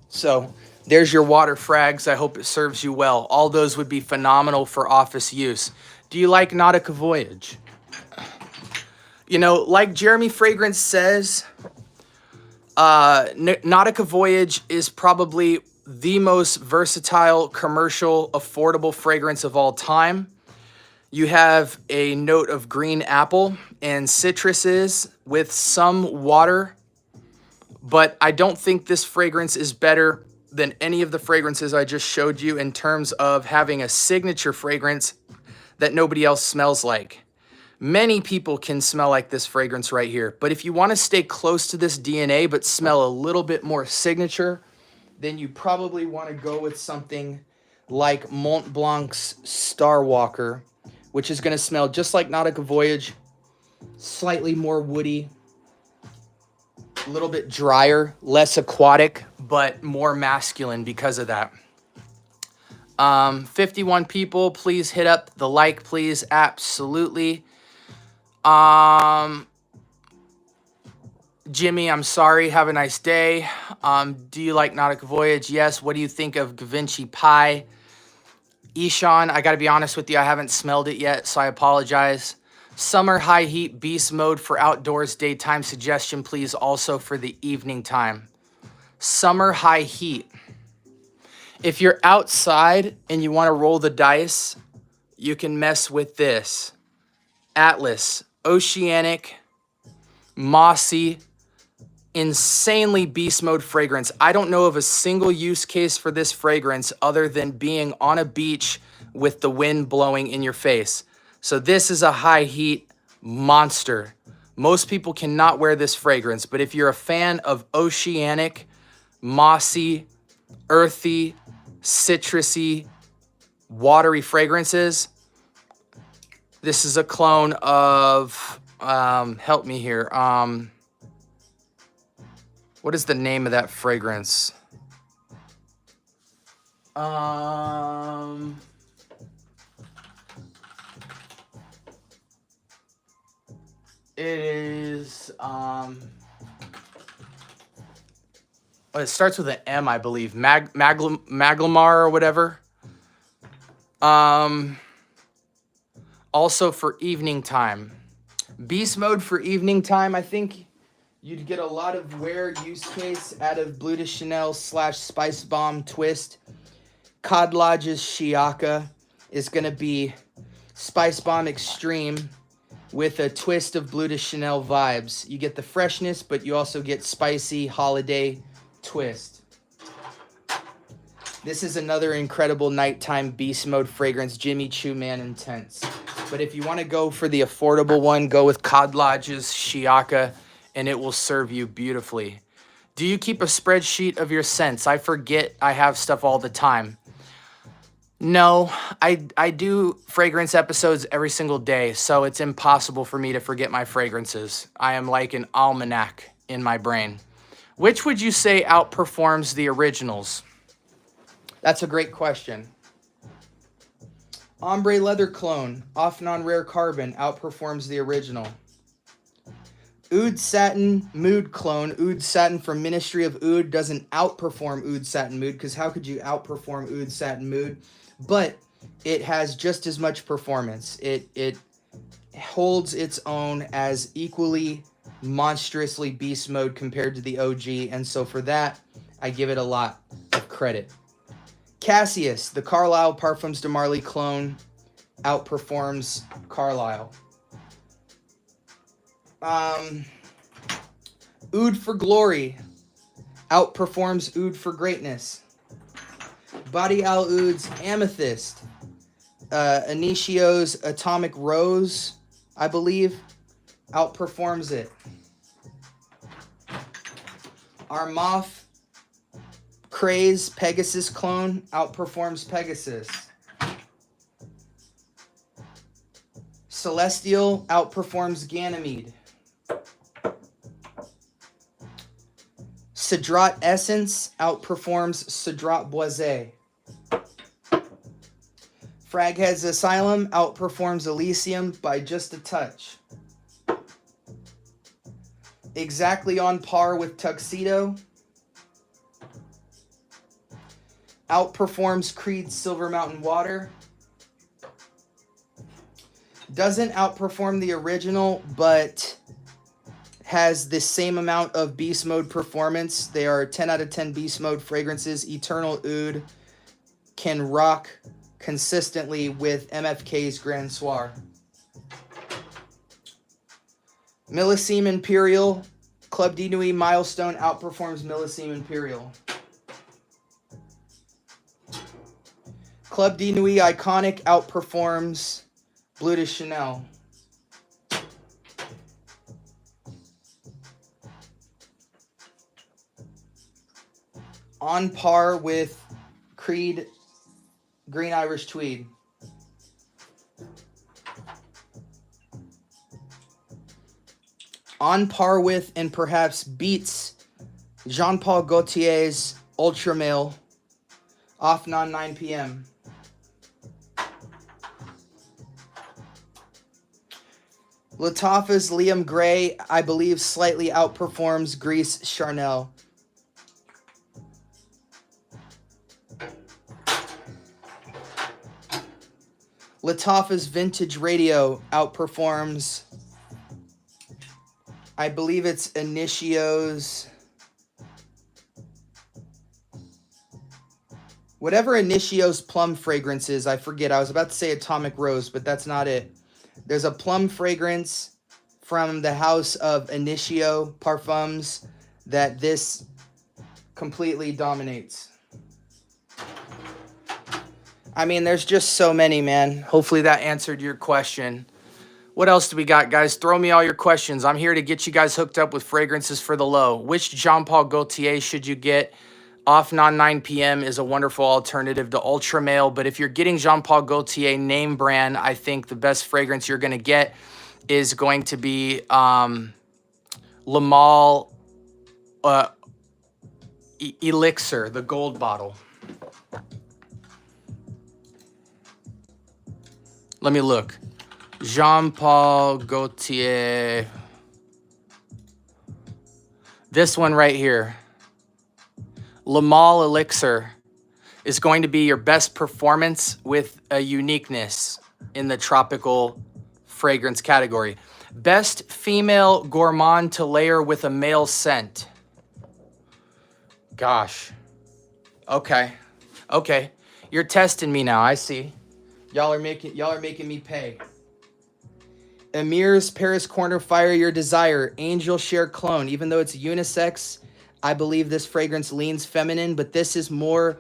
So there's your water frags. I hope it serves you well. All those would be phenomenal for office use. Do you like Nautica Voyage? You know, like Jeremy Fragrance says, Nautica Voyage is probably the most versatile, commercial, affordable fragrance of all time. You have a note of green apple and citruses with some water, but I don't think this fragrance is better than any of the fragrances I just showed you in terms of having a signature fragrance that nobody else smells like. Many people can smell like this fragrance right here, but if you want to stay close to this DNA but smell a little bit more signature, then you probably want to go with something like Mont Blanc's Starwalker, which is going to smell just like Nautica Voyage, slightly more woody, a little bit drier, less aquatic, but more masculine because of that. 51 people, please hit up the like, please. Absolutely. Jimmy, I'm sorry. Have a nice day. Do you like Nautica Voyage? Yes. What do you think of Gavinci Pie? Ishan, I got to be honest with you. I haven't smelled it yet, so I apologize. Summer high heat beast mode for outdoors daytime suggestion, please. Also for the evening time. Summer high heat. If you're outside and you want to roll the dice, you can mess with this. Atlas, oceanic, mossy, insanely beast mode fragrance. I don't know of a single use case for this fragrance other than being on a beach with the wind blowing in your face. So this is a high heat monster. Most people cannot wear this fragrance, but if you're a fan of oceanic, mossy, earthy, citrusy, watery fragrances, this is a clone of, help me here. What is the name of that fragrance? It is, it starts with an M, I believe. Maglamar or whatever. Also for evening time. Beast mode for evening time, I think you'd get a lot of wear use case out of Bleu de Chanel / Spice Bomb Twist. Cod Lodge's Shiaka is going to be Spice Bomb Extreme with a twist of Bleu de Chanel vibes. You get the freshness, but you also get spicy holiday twist. This is another incredible nighttime beast mode fragrance, Jimmy Choo Man Intense. But if you want to go for the affordable one, go with Cod Lodge's Shiaka, and it will serve you beautifully. Do you keep a spreadsheet of your scents? I forget I have stuff all the time. No, I do fragrance episodes every single day, so it's impossible for me to forget my fragrances. I am like an almanac in my brain. Which would you say outperforms the originals? That's a great question. Ombre Leather Clone, often on Rare Carbon, outperforms the original. Oud Satin Mood Clone, Oud Satin from Ministry of Oud, doesn't outperform Oud Satin Mood, because how could you outperform Oud Satin Mood? But it has just as much performance. It holds its own as equally monstrously beast mode compared to the OG, and so for that, I give it a lot of credit. Cassius, the Carlisle Parfums de Marly clone, outperforms Carlisle. Oud for Glory outperforms Oud for Greatness. Body Al Oud's Amethyst, Initio's Atomic Rose, I believe, outperforms it. Armaf Craze Pegasus clone outperforms Pegasus. Celestial outperforms Ganymede. Cedrat Essence outperforms Cedrat Boisé. Fraghead's Asylum outperforms Elysium by just a touch. exactly on par with Tuxedo. Outperforms Creed's Silver Mountain Water. Doesn't outperform the original, but has the same amount of beast mode performance. They are 10 out of 10 beast mode fragrances. Eternal Oud can rock consistently with MFK's Grand Soir. Millesime Imperial. Club de Nuit Milestone outperforms Millesime Imperial. Club de Nuit Iconic outperforms Bleu de Chanel. On par with Creed Green Irish Tweed. On par with and perhaps beats Jean-Paul Gaultier's Ultra Male off non 9 p.m. Lattafa's Liam Gray, I believe, slightly outperforms Grease Charnel. Lattafa's Vintage Radio outperforms, I believe it's Initio's, whatever Initio's plum fragrance is, I forget. I was about to say Atomic Rose, but that's not it. There's a plum fragrance from the house of Initio Parfums that this completely dominates. I mean, there's just so many, man. Hopefully that answered your question. What else do we got, guys? Throw me all your questions. I'm here to get you guys hooked up with fragrances for the low. Which Jean-Paul Gaultier should you get? Off non 9 p.m. is a wonderful alternative to Ultra Male, but if you're getting Jean-Paul Gaultier name brand, I think the best fragrance you're going to get is going to be Le Male Elixir, the gold bottle. Let me look. Jean-Paul Gaultier. This one right here. Le Male Elixir is going to be your best performance with a uniqueness in the tropical fragrance category. Best female gourmand to layer with a male scent. Gosh. Okay. Okay. You're testing me now, I see. Y'all are making me pay. Amir's Paris Corner Fire Your Desire Angel Share Clone. Even though it's unisex, I believe this fragrance leans feminine, but this is more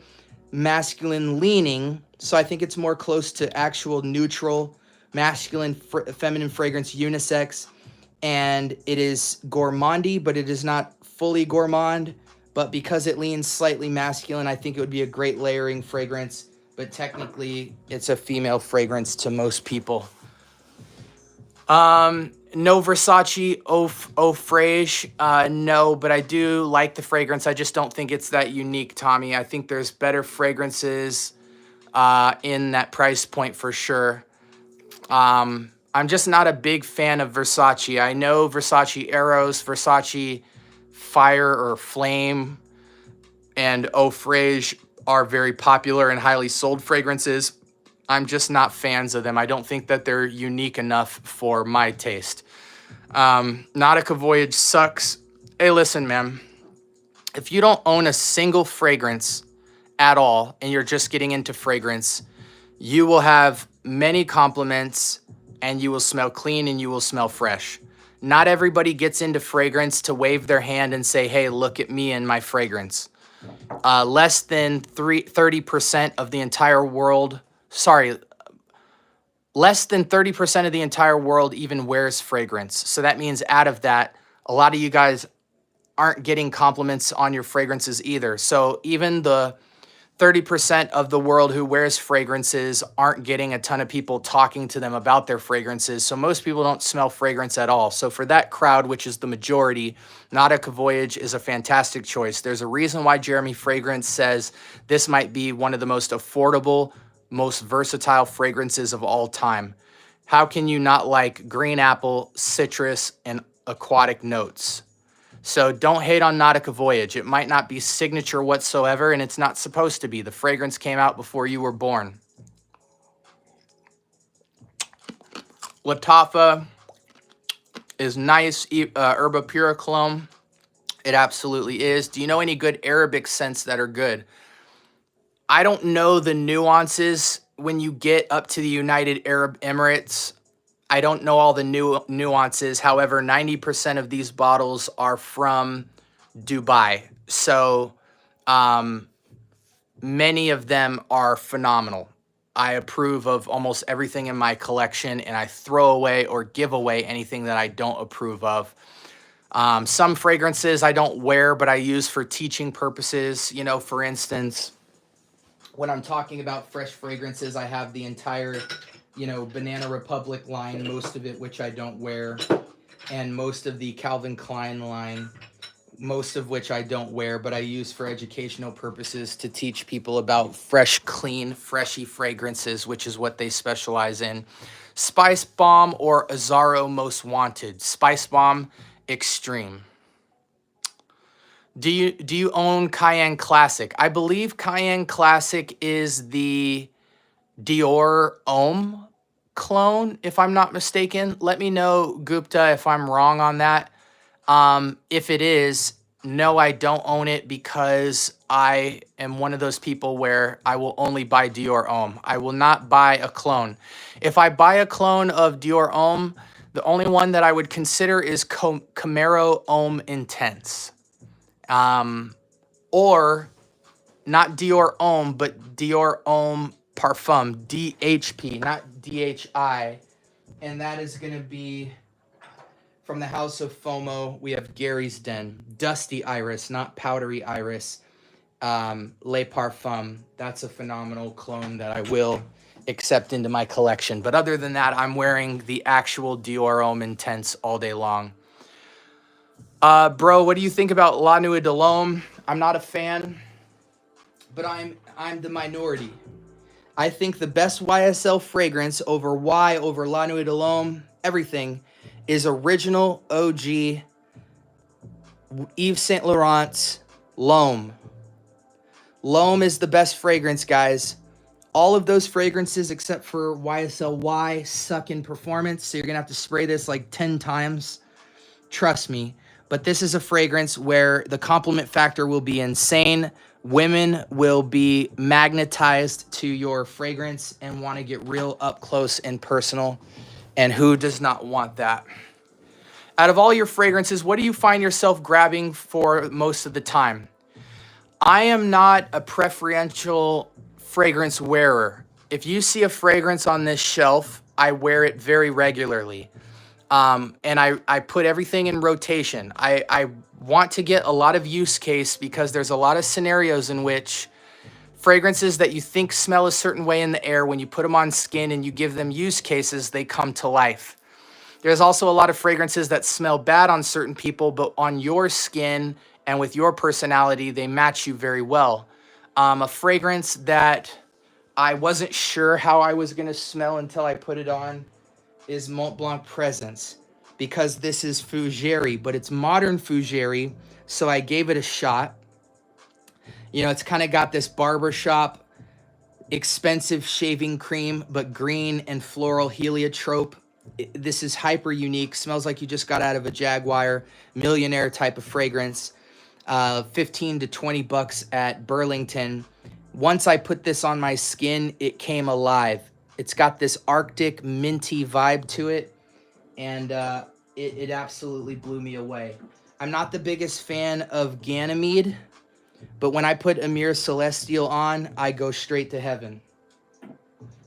masculine leaning. So I think it's more close to actual neutral, masculine, feminine fragrance unisex. And it is gourmandy, but it is not fully gourmand. But because it leans slightly masculine, I think it would be a great layering fragrance. But technically, it's a female fragrance to most people. No Versace Eau Fraiche, no, but I do like the fragrance. I just don't think it's that unique, Tommy. I think there's better fragrances in that price point for sure. I'm just not a big fan of Versace. I know Versace Eros, Versace Fire or Flame, and Eau Fraiche are very popular and highly sold fragrances. I'm just not fans of them. I don't think that they're unique enough for my taste. Nautica Voyage sucks. Hey, listen, man. If you don't own a single fragrance at all and you're just getting into fragrance, you will have many compliments and you will smell clean and you will smell fresh. Not everybody gets into fragrance to wave their hand and say, hey, look at me and my fragrance. Less than 30% of the entire world... less than 30% of the entire world even wears fragrance. So that means out of that, a lot of you guys aren't getting compliments on your fragrances either. So even the 30% of the world who wears fragrances aren't getting a ton of people talking to them about their fragrances. So most people don't smell fragrance at all. So for that crowd, which is the majority, Nautica Voyage is a fantastic choice. There's a reason why Jeremy Fragrance says this might be one of the most affordable, most versatile fragrances of all time. How can you not like green apple, citrus, and aquatic notes? So don't hate on Nautica Voyage. It might not be signature whatsoever, and it's not supposed to be. The fragrance came out before you were born. Latafa is nice. Herba Pura cologne. It absolutely is. Do you know any good Arabic scents that are good? I don't know the nuances when you get up to the United Arab Emirates. I don't know all the nuances. However, 90% of these bottles are from Dubai. So many of them are phenomenal. I approve of almost everything in my collection, and I throw away or give away anything that I don't approve of. Some fragrances I don't wear, but I use for teaching purposes. You know, for instance, when I'm talking about fresh fragrances, I have the entire, you know, Banana Republic line, most of it which I don't wear, and most of the Calvin Klein line, most of which I don't wear, but I use for educational purposes to teach people about fresh, clean, freshy fragrances, which is what they specialize in. Spice Bomb or Azzaro Most Wanted. Spice Bomb Extreme. Do you own Cayenne Classic? I believe Cayenne Classic is the Dior Homme clone, if I'm not mistaken. Let me know, Gupta, if I'm wrong on that. If it is, no, I don't own it because I am one of those people where I will only buy Dior Homme. I will not buy a clone. If I buy a clone of Dior Homme, the only one that I would consider is Camaro Homme Intense. Or not Dior Homme, but Dior Homme Parfum, DHP, not DHI. And that is going to be from the House of FOMO. We have Gary's Den, Dusty Iris, not Powdery Iris, Le Parfum. That's a phenomenal clone that I will accept into my collection. But other than that, I'm wearing the actual Dior Homme Intense all day long. Bro, what do you think about La Nuit de l'Homme? I'm not a fan, but I'm the minority. I think the best YSL fragrance over La Nuit de l'Homme, everything, is original OG Yves Saint Laurent's L'Homme. L'Homme is the best fragrance, guys. All of those fragrances except for YSL Y suck in performance, so you're going to have to spray this like 10 times. Trust me. But this is a fragrance where the compliment factor will be insane. Women will be magnetized to your fragrance and want to get real up close and personal. And who does not want that? Out of all your fragrances, what do you find yourself grabbing for most of the time? I am not a preferential fragrance wearer. If you see a fragrance on this shelf, I wear it very regularly. And I put everything in rotation. I want to get a lot of use case because there's a lot of scenarios in which fragrances that you think smell a certain way in the air, when you put them on skin and you give them use cases, they come to life. There's also a lot of fragrances that smell bad on certain people, but on your skin and with your personality, they match you very well. A fragrance that I wasn't sure how I was going to smell until I put it on is Mont Blanc Presence, because this is Fougere, but it's modern Fougere, so I gave it a shot. You know, it's kind of got this barbershop, expensive shaving cream, but green and floral heliotrope. This is hyper unique, smells like you just got out of a Jaguar, millionaire type of fragrance. 15 to 20 bucks at Burlington. Once I put this on my skin, it came alive. It's got this Arctic minty vibe to it, and it absolutely blew me away. I'm not the biggest fan of Ganymede, but when I put Amir Celestial on, I go straight to heaven.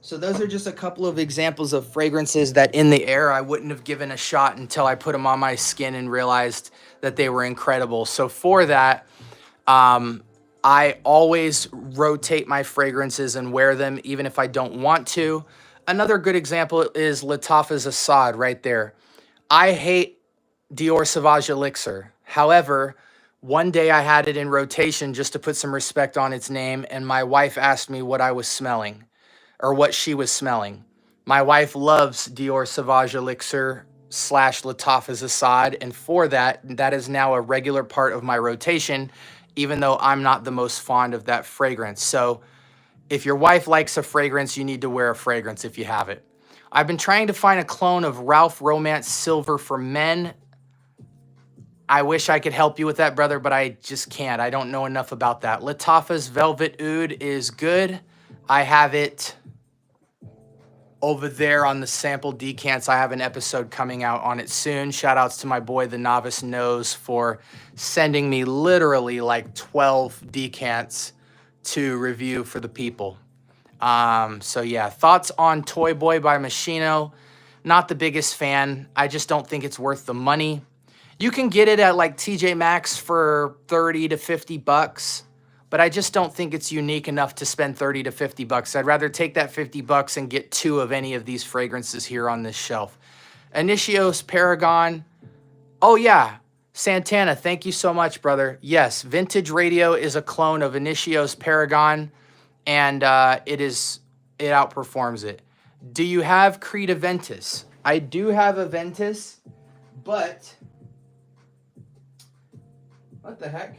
So those are just a couple of examples of fragrances that in the air I wouldn't have given a shot until I put them on my skin and realized that they were incredible. So for that, I always rotate my fragrances and wear them even if I don't want to. Another good example is Lattafa's Assad right there. I hate Dior Sauvage Elixir. However, one day I had it in rotation just to put some respect on its name, and my wife asked me what I was smelling, or what she was smelling. My wife loves Dior Sauvage Elixir. slash Lattafa's Assad. And for that, that is now a regular part of my rotation, even though I'm not the most fond of that fragrance. So if your wife likes a fragrance, you need to wear a fragrance if you have it. I've been trying to find a clone of Ralph Romance Silver for men. I wish I could help you with that, brother, but I just can't. I don't know enough about that. Lattafa's Velvet Oud is good. I have it over there on the sample decants. I have an episode coming out on it soon. Shout outs to my boy, the Novice Nose, for sending me literally like 12 decants to review for the people. So yeah, thoughts on Toy Boy by Machino. Not the biggest fan. I just don't think it's worth the money. You can get it at like TJ Maxx for 30 to 50 bucks, but I just don't think it's unique enough to spend 30 to 50 bucks. I'd rather take that 50 bucks and get 2 of any of these fragrances here on this shelf. Initios Paragon. Oh yeah, Santana, thank you so much, brother. Yes, Vintage Radio is a clone of Initios Paragon, and it outperforms it. Do you have Creed Aventus? I do have Aventus, but what the heck?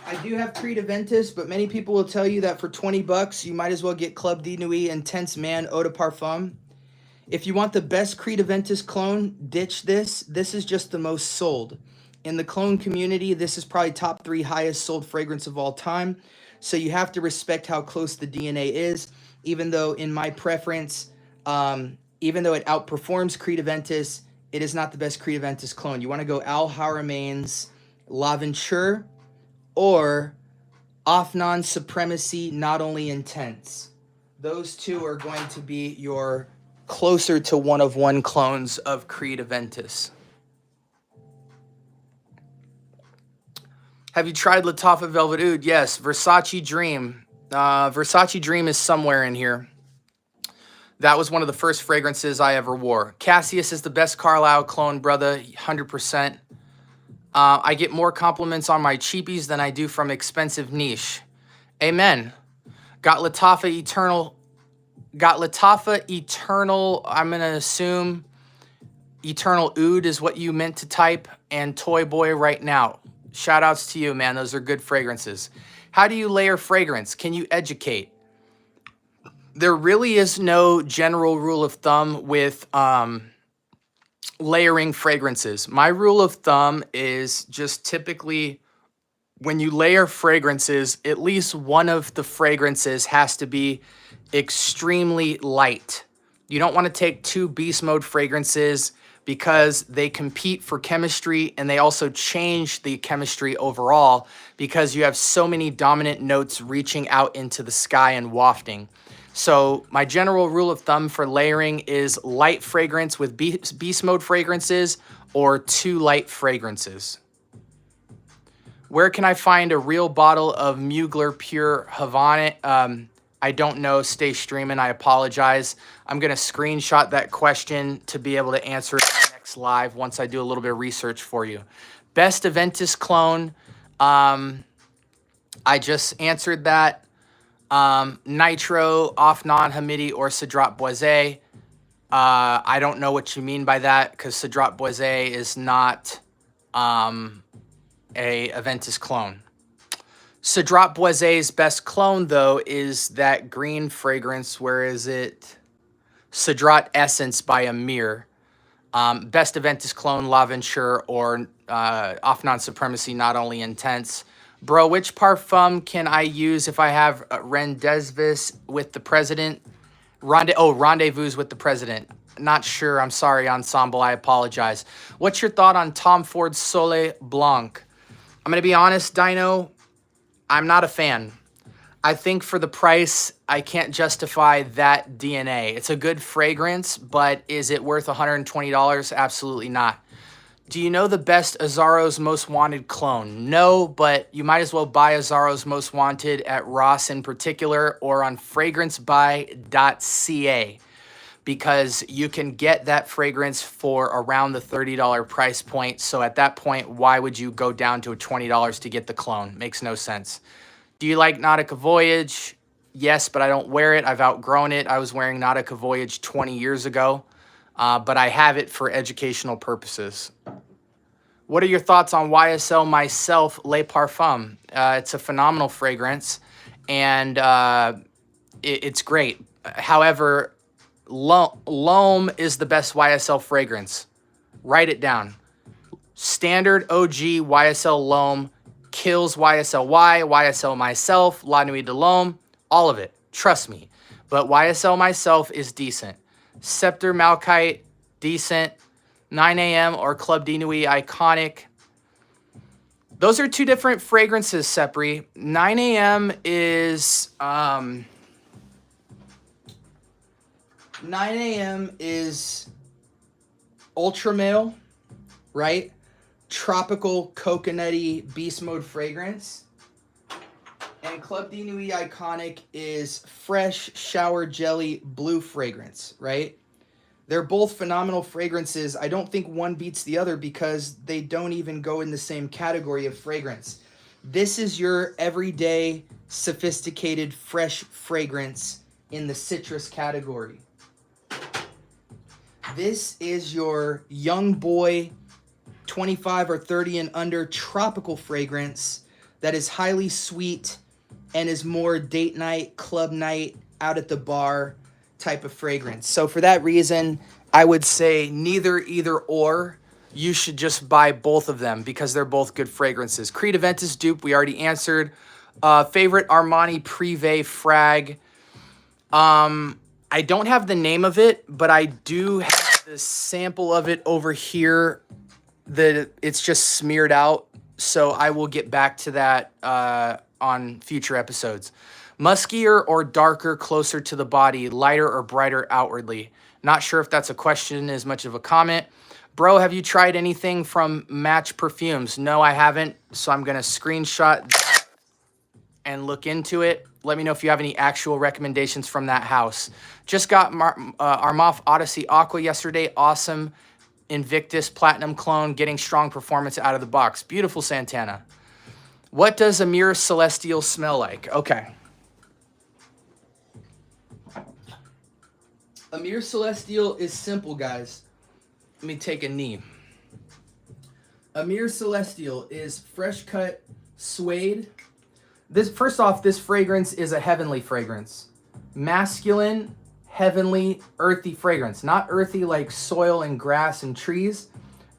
I do have Creed Aventus, but many people will tell you that for 20 bucks, you might as well get Club de Nuit Intense Man Eau de Parfum. If you want the best Creed Aventus clone, ditch this. This is just the most sold. In the clone community, this is probably top 3 highest sold fragrance of all time. So you have to respect how close the DNA is, even though in my preference, even though it outperforms Creed Aventus, it is not the best Creed Aventus clone. You want to go Al Haramain's L'Aventure or Afnan Supremacy Not Only Intense. Those 2 are going to be your closer to one-of-one clones of Creed Aventus. Have you tried Lattafa Velvet Oud? Yes. Versace Dream. Versace Dream is somewhere in here. That was one of the first fragrances I ever wore. Cassius is the best Carlisle clone, brother, 100%. I get more compliments on my cheapies than I do from expensive niche. Amen. Got Lattafa Eternal. I'm going to assume Eternal Oud is what you meant to type, and Toy Boy right now. Shout outs to you, man. Those are good fragrances. How do you layer fragrance? Can you educate? There really is no general rule of thumb with layering fragrances. My rule of thumb is just typically when you layer fragrances, at least one of the fragrances has to be extremely light. You don't want to take 2 beast mode fragrances because they compete for chemistry and they also change the chemistry overall because you have so many dominant notes reaching out into the sky and wafting. So my general rule of thumb for layering is light fragrance with beast mode fragrances or 2 light fragrances. Where can I find a real bottle of Mugler Pure Havana? I don't know. Stay streaming. I apologize. I'm going to screenshot that question to be able to answer it in the next live once I do a little bit of research for you. Best Aventus clone. I just answered that. Nitro, Afnan Hamidi, or Cedrat Boise. I don't know what you mean by that because Cedrat Boise is not a Aventus clone. Cedrat Boise's best clone, though, is that green fragrance. Where is it? Cedrat Essence by Amir. Best Aventus clone, L'Aventure, or Afnan Supremacy Not Only Intense. Bro, which parfum can I use if I have Rendezvous with the President? Rendezvous with the President. Not sure. I'm sorry, Ensemble. I apologize. What's your thought on Tom Ford's Soleil Blanc? I'm going to be honest, Dino. I'm not a fan. I think for the price, I can't justify that DNA. It's a good fragrance, but is it worth $120? Absolutely not. Do you know the best Azzaro's Most Wanted clone? No, but you might as well buy Azzaro's Most Wanted at Ross in particular or on fragrancebuy.ca because you can get that fragrance for around the $30 price point. So at that point, why would you go down to $20 to get the clone? Makes no sense. Do you like Nautica Voyage? Yes, but I don't wear it. I've outgrown it. I was wearing Nautica Voyage 20 years ago, but I have it for educational purposes. What are your thoughts on YSL Myself Le Parfum? It's a phenomenal fragrance, and it's great. However, L'Homme is the best YSL fragrance. Write it down. Standard OG YSL L'Homme kills YSL YSL Myself, La Nuit de L'Homme, all of it. Trust me. But YSL Myself is decent. Scepter Malachite, decent. 9 a.m. or Club de Nuit Iconic. Those are two different fragrances, Sepri. 9 a.m. is 9 a.m. is ultra male, right? Tropical coconutty beast mode fragrance. And Club de Nuit Iconic is fresh shower jelly blue fragrance, right? They're both phenomenal fragrances. I don't think one beats the other because they don't even go in the same category of fragrance. This is your everyday, sophisticated, fresh fragrance in the citrus category. This is your young boy, 25 or 30 and under, tropical fragrance that is highly sweet and is more date night, club night, out at the bar type of fragrance. So for that reason, I would say neither, either or. You should just buy both of them because they're both good fragrances. Creed Aventus dupe, we already answered. Favorite Armani Privé frag. I don't have the name of it, but I do have the sample of it over here. It's just smeared out. So I will get back to that on future episodes. Muskier or darker, closer to the body, lighter or brighter outwardly? Not sure if that's a question as much of a comment. Bro, have you tried anything from Match Perfumes? No, I haven't. So I'm going to screenshot that and look into it. Let me know if you have any actual recommendations from that house. Just got Armaf Odyssey Aqua yesterday. Awesome. Invictus Platinum clone, getting strong performance out of the box. Beautiful Santana. What does Amir Celestial smell like? Okay. Amir Celestial is simple, guys. Let me take a knee. Amir Celestial is fresh cut suede. First off, this fragrance is a heavenly fragrance. Masculine, heavenly, earthy fragrance. Not earthy like soil and grass and trees.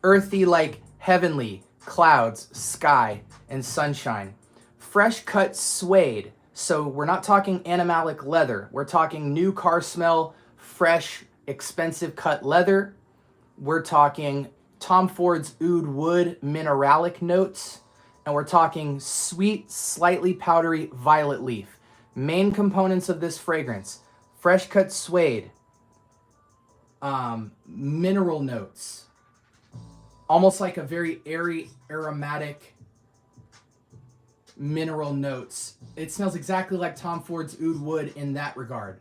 Earthy like heavenly, clouds, sky, and sunshine. Fresh cut suede. So we're not talking animalic leather. We're talking new car smell, fresh, expensive cut leather. We're talking Tom Ford's oud wood mineralic notes. And we're talking sweet, slightly powdery violet leaf. Main components of this fragrance: fresh cut suede, mineral notes, almost like a very airy, aromatic mineral notes. It smells exactly like Tom Ford's oud wood in that regard.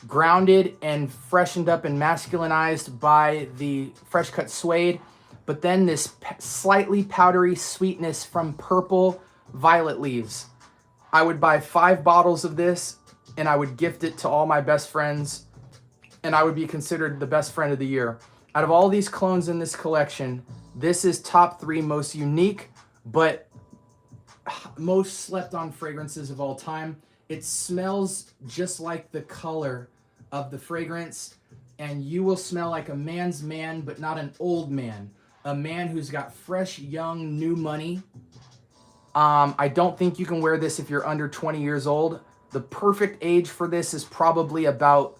Grounded and freshened up and masculinized by the fresh cut suede, but then this slightly powdery sweetness from purple violet leaves. I would buy 5 bottles of this and I would gift it to all my best friends, and I would be considered the best friend of the year. Out of all these clones in this collection, this is top 3 most unique, but most slept on fragrances of all time. It smells just like the color of the fragrance, and you will smell like a man's man, but not an old man. A man who's got fresh, young, new money. I don't think you can wear this if you're under 20 years old. The perfect age for this is probably about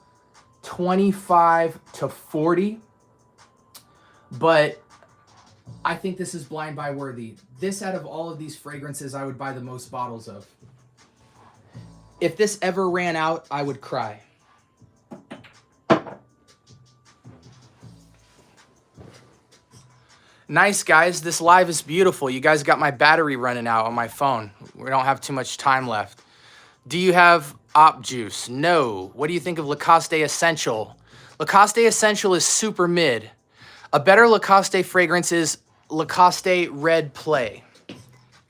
25 to 40. But I think this is blind buy worthy. This, out of all of these fragrances, I would buy the most bottles of. If this ever ran out, I would cry. Nice, guys. This live is beautiful. You guys got my battery running out on my phone. We don't have too much time left. Do you have Op Juice? No. What do you think of Lacoste Essential? Lacoste Essential is super mid. A better Lacoste fragrance is Lacoste Red Play.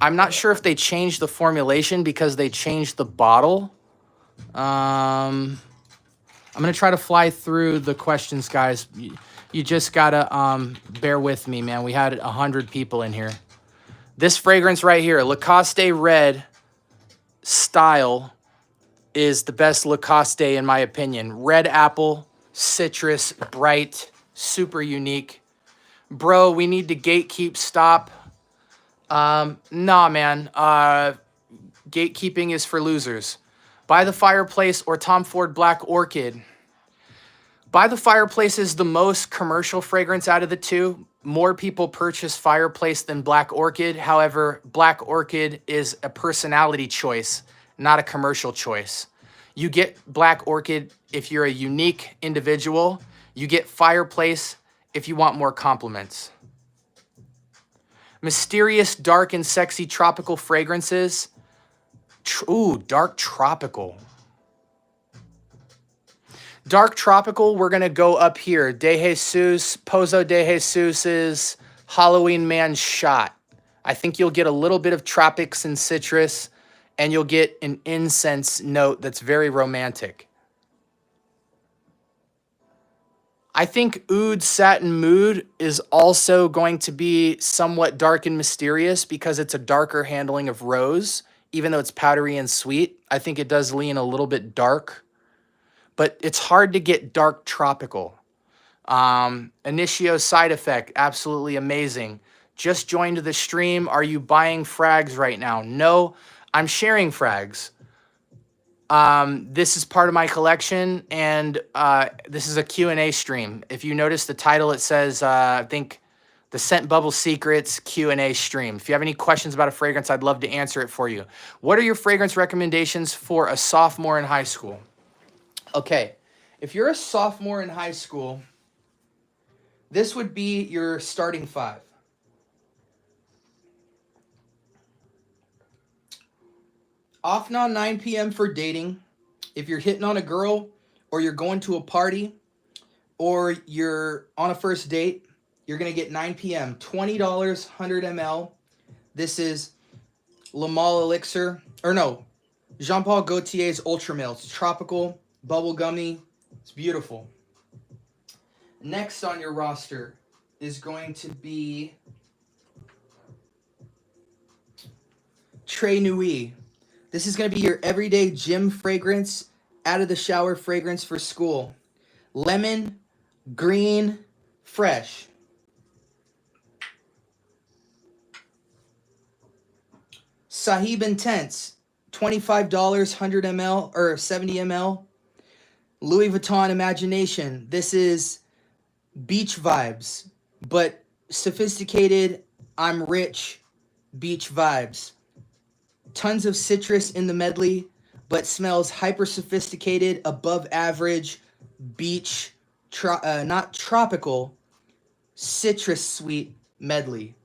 I'm not sure if they changed the formulation because they changed the bottle, I'm going to try to fly through the questions, guys. You just got to bear with me, man. We had 100 people in here. This fragrance right here, Lacoste Red Style, is the best Lacoste in my opinion. Red apple, citrus, bright, super unique. Bro, we need to gatekeep. Stop. Nah, man. Gatekeeping is for losers. By the Fireplace or Tom Ford Black Orchid. By the Fireplace is the most commercial fragrance out of the two. More people purchase Fireplace than Black Orchid. However, Black Orchid is a personality choice, not a commercial choice. You get Black Orchid if you're a unique individual. You get Fireplace if you want more compliments. Mysterious, dark, and sexy tropical fragrances. Ooh, dark tropical. Dark tropical, we're going to go up here. De Jesus, Pozo de Jesus's Halloween Man Shot. I think you'll get a little bit of tropics and citrus, and you'll get an incense note that's very romantic. I think Oud Satin Mood is also going to be somewhat dark and mysterious because it's a darker handling of rose. Even though it's powdery and sweet, I think it does lean a little bit dark. But it's hard to get dark tropical. Initio Side Effect, absolutely amazing. Just joined the stream. Are you buying frags right now? No, I'm sharing frags. This is part of my collection, and this is a Q&A stream. If you notice the title, it says, I think, the Scent Bubble Secrets Q&A stream. If you have any questions about a fragrance, I'd love to answer it for you. What are your fragrance recommendations for a sophomore in high school? Okay, if you're a sophomore in high school, this would be your starting five. Off now 9 p.m. for dating. If you're hitting on a girl, or you're going to a party, or you're on a first date, you're going to get 9 p.m. $20, 100 ml. This is Le Male Elixir, or no, Jean-Paul Gaultier's Ultra Male. It's tropical, bubblegummy. It's beautiful. Next on your roster is going to be Très Nuit. This is going to be your everyday gym fragrance, out of the shower fragrance for school. Lemon, green, fresh. Sahib Intense, $25, 100 ml or 70 ml. Louis Vuitton Imagination. This is beach vibes, but sophisticated, I'm rich beach vibes. Tons of citrus in the medley, but smells hyper sophisticated, above average, beach, not tropical, citrus sweet medley.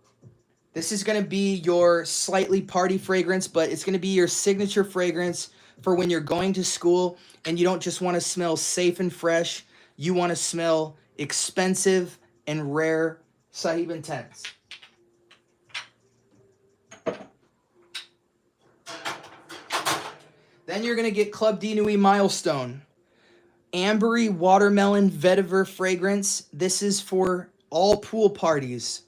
This is going to be your slightly party fragrance, but it's going to be your signature fragrance for when you're going to school and you don't just want to smell safe and fresh. You want to smell expensive and rare. Sahib Intense. Then you're going to get Club de Nuit Milestone. Ambery Watermelon Vetiver fragrance. This is for all pool parties.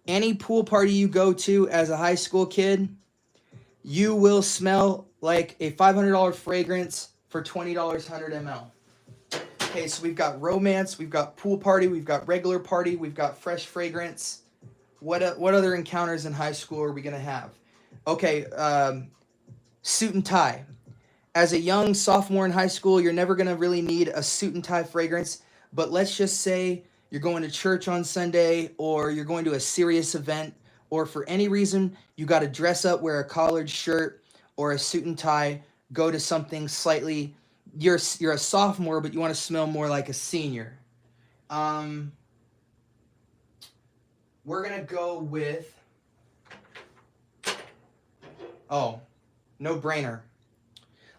Any pool party you go to as a high school kid, you will smell like a $500 fragrance for $20, 100 ml. Okay, so we've got romance, we've got pool party, we've got regular party, we've got fresh fragrance. What other encounters in high school are we going to have? Okay, suit and tie. As a young sophomore in high school, you're never going to really need a suit and tie fragrance, but let's just say you're going to church on Sunday, or you're going to a serious event, or for any reason you got to dress up, wear a collared shirt or a suit and tie, go to something slightly, you're a sophomore, but you want to smell more like a senior. We're going to go with, no brainer.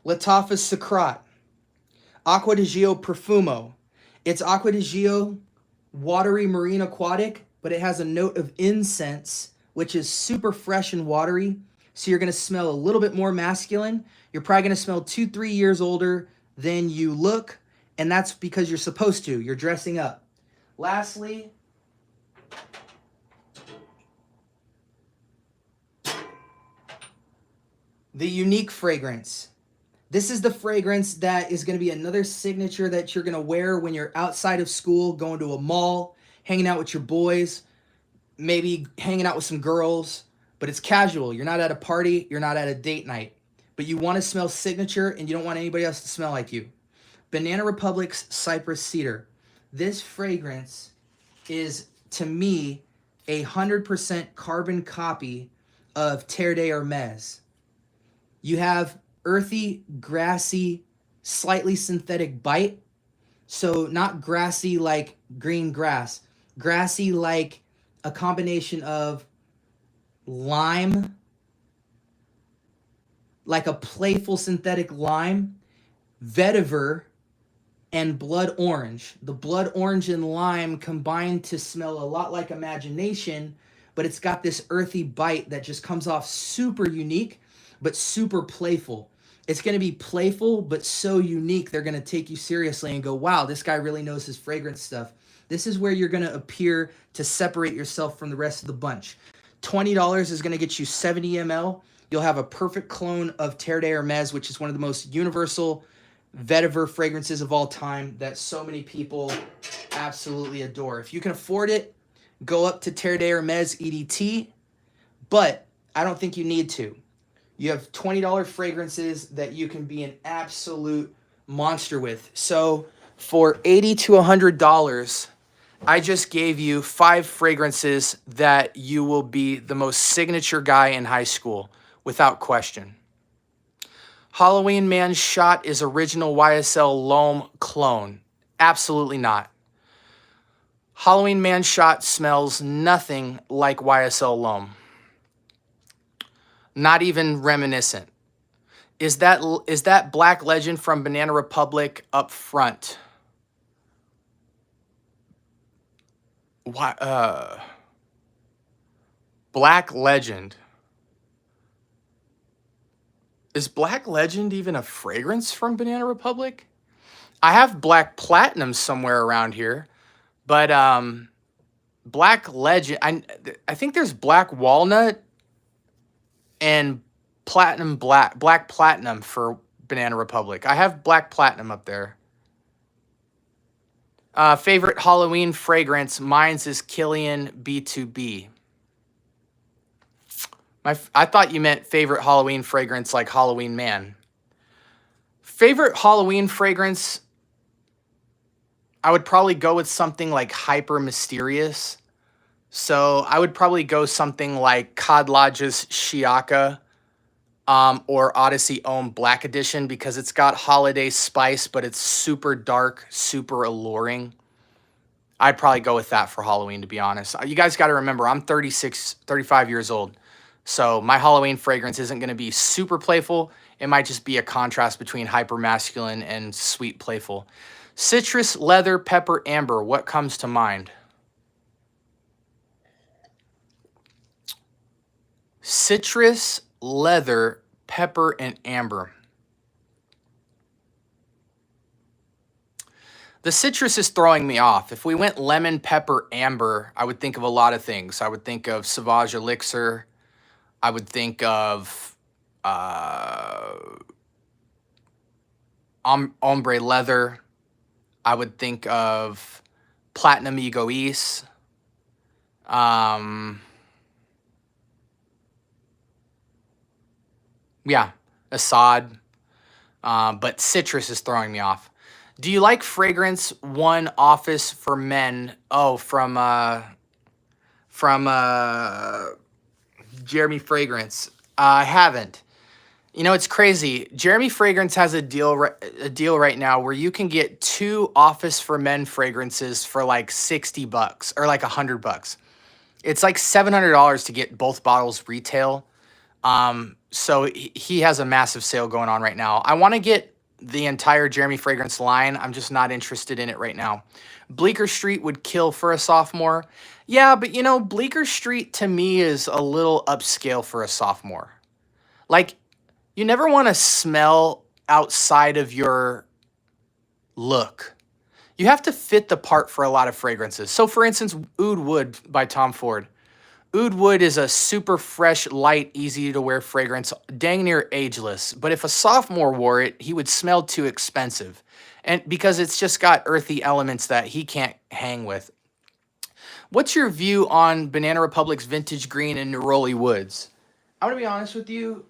Latafas Sacrat. Acqua di Gio Profumo. It's Acqua di Gio watery marine aquatic, but it has a note of incense, which is super fresh and watery. So you're going to smell a little bit more masculine. You're probably going to smell 2-3 years older than you look, and that's because you're supposed to. You're dressing up. Lastly, the unique fragrance. This is the fragrance that is going to be another signature that you're going to wear when you're outside of school, going to a mall, hanging out with your boys, maybe hanging out with some girls, but it's casual. You're not at a party, you're not at a date night, but you want to smell signature and you don't want anybody else to smell like you. Banana Republic's Cypress Cedar. This fragrance is, to me, 100% carbon copy of Terre de Hermes. You have earthy, grassy, slightly synthetic bite. So not grassy like green grass. Grassy like a combination of lime, like a playful synthetic lime, vetiver, and blood orange. The blood orange and lime combine to smell a lot like imagination, but it's got this earthy bite that just comes off super unique, but super playful. It's going to be playful, but so unique, they're going to take you seriously and go, wow, this guy really knows his fragrance stuff. This is where you're going to appear to separate yourself from the rest of the bunch. $20 is going to get you 70 ml. You'll have a perfect clone of Terre de Hermes, which is one of the most universal vetiver fragrances of all time that so many people absolutely adore. If you can afford it, go up to Terre de Hermes EDT, but I don't think you need to. You have $20 fragrances that you can be an absolute monster with. So for $80 to $100, I just gave you 5 fragrances that you will be the most signature guy in high school, without question. Halloween Man Shot is original YSL L'Homme clone. Absolutely not. Halloween Man Shot smells nothing like YSL L'Homme. Not even reminiscent. Is that Black Legend from Banana Republic up front? Why? Black Legend. Is Black Legend even a fragrance from Banana Republic? I have Black Platinum somewhere around here, but Black Legend. I think there's Black Walnut and Black Platinum for Banana Republic. I have Black Platinum up there. Favorite Halloween fragrance? Mine's is Killian B2B. I thought you meant favorite Halloween fragrance like Halloween Man. Favorite Halloween fragrance? I would probably go with something like Hyper Mysterious. So I would probably go something like Cod Lodge's Shiaka or Odyssey Ohm Black Edition because it's got holiday spice, but it's super dark, super alluring. I'd probably go with that for Halloween, to be honest. You guys got to remember, I'm 35 years old. So my Halloween fragrance isn't going to be super playful. It might just be a contrast between hyper masculine and sweet playful. Citrus, leather, pepper, amber. What comes to mind? Citrus, leather, pepper, and amber. The citrus is throwing me off. If we went lemon, pepper, amber, I would think of a lot of things. I would think of Sauvage Elixir. I would think of Ombre Leather. I would think of Platinum Egoise. Yeah, Assad. But citrus is throwing me off. Do you like fragrance? One Office for Men. Oh, from Jeremy Fragrance. I haven't. You know, it's crazy. Jeremy Fragrance has a deal right now where you can get 2 Office for Men fragrances for like $60 or like $100. It's like $700 to get both bottles retail. So he has a massive sale going on right now. I want to get the entire Jeremy Fragrance line. I'm just not interested in it right now. Bleecker Street would kill for a sophomore. Yeah, but you know, Bleecker Street to me is a little upscale for a sophomore. Like, you never want to smell outside of your look. You have to fit the part for a lot of fragrances. So for instance, Oud Wood by Tom Ford. Oud Wood is a super fresh, light, easy to wear fragrance, dang near ageless. But if a sophomore wore it, he would smell too expensive. And because it's just got earthy elements that he can't hang with. What's your view on Banana Republic's Vintage Green and Neroli Woods? I'm going to be honest with you.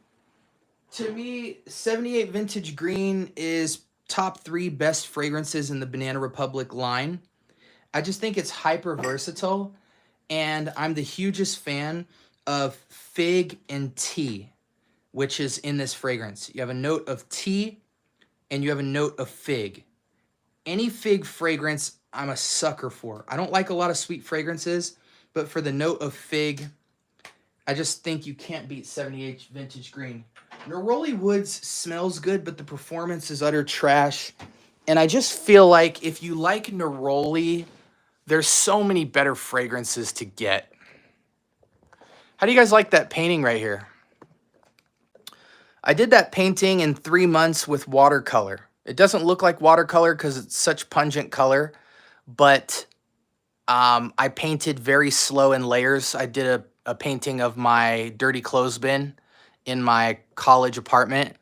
To me, 78 Vintage Green is top 3 best fragrances in the Banana Republic line. I just think it's hyper versatile, and I'm the hugest fan of fig and tea, which is in this fragrance. You have a note of tea and you have a note of fig. Any fig fragrance, I'm a sucker for. I don't like a lot of sweet fragrances, but for the note of fig, I just think you can't beat 78 Vintage Green. Neroli Woods smells good, but the performance is utter trash. And I just feel like if you like Neroli, there's so many better fragrances to get. How do you guys like that painting right here? I did that painting in 3 months with watercolor. It doesn't look like watercolor because it's such pungent color, but I painted very slow in layers. I did a painting of my dirty clothes bin in my college apartment,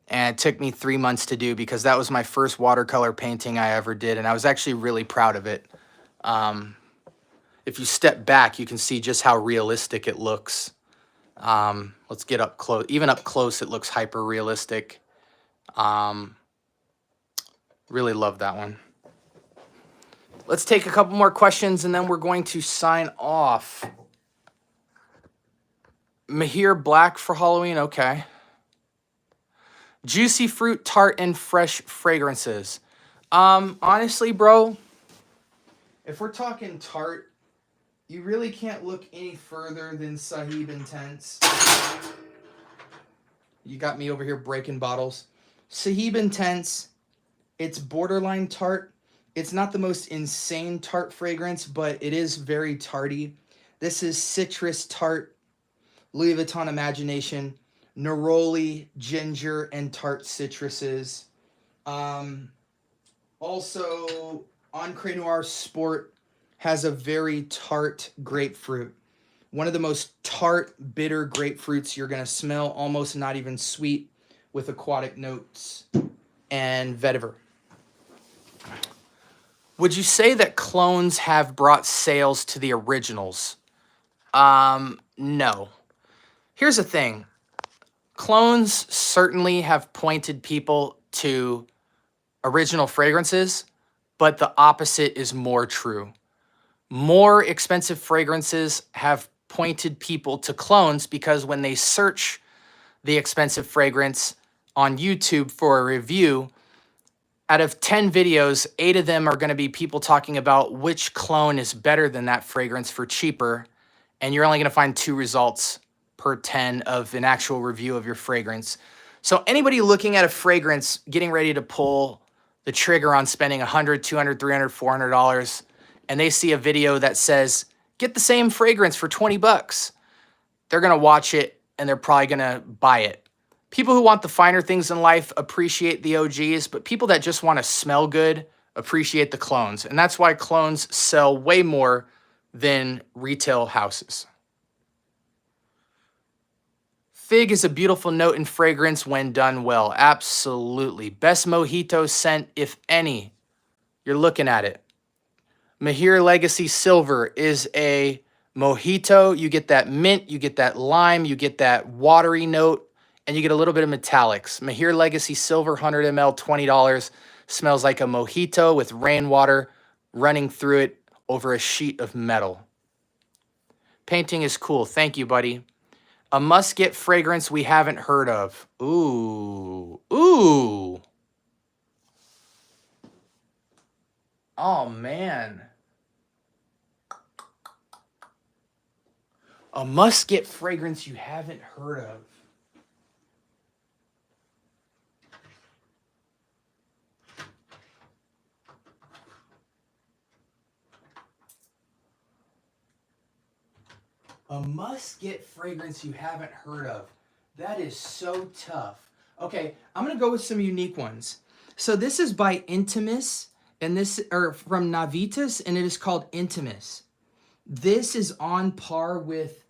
and it took me 3 months to do because that was my first watercolor painting I ever did, and I was actually really proud of it. If you step back, you can see just how realistic it looks. Let's get up close. Even up close, it looks hyper realistic. Really love that one. Let's take a couple more questions and then we're going to sign off. Mahir Black for Halloween, okay. Juicy fruit, tart, and fresh fragrances. Honestly, bro, if we're talking tart, you really can't look any further than Sahib Intense. You got me over here breaking bottles. Sahib Intense, it's borderline tart. It's not the most insane tart fragrance, but it is very tarty. This is citrus tart, Louis Vuitton Imagination, neroli, ginger, and tart citruses. Also, Encre Noir Sport has a very tart grapefruit. One of the most tart, bitter grapefruits you're going to smell, almost not even sweet, with aquatic notes and vetiver. Would you say that clones have brought sales to the originals? No. Here's the thing. Clones certainly have pointed people to original fragrances, but the opposite is more true. More expensive fragrances have pointed people to clones because when they search the expensive fragrance on YouTube for a review, out of 10 videos, 8 of them are going to be people talking about which clone is better than that fragrance for cheaper, and you're only going to find 2 results per 10 of an actual review of your fragrance. So anybody looking at a fragrance, getting ready to pull the trigger on spending $100, $200, $300, $400, and they see a video that says, get the same fragrance for 20 bucks, they're going to watch it and they're probably going to buy it. People who want the finer things in life appreciate the OGs, but people that just want to smell good appreciate the clones. And that's why clones sell way more than retail houses. Fig is a beautiful note and fragrance when done well. Absolutely. Best mojito scent, if any. You're looking at it. Mahir Legacy Silver is a mojito. You get that mint, you get that lime, you get that watery note, and you get a little bit of metallics. Mahir Legacy Silver, 100 ml, $20. Smells like a mojito with rainwater running through it over a sheet of metal. Painting is cool. Thank you, buddy. A must-get fragrance we haven't heard of. Ooh. Ooh. Oh, man. A must-get fragrance you haven't heard of. A must-get fragrance you haven't heard of. That is so tough. Okay, I'm gonna go with some unique ones. So this is by Intimus, and this or from Navitas, and it is called Intimus. This is on par with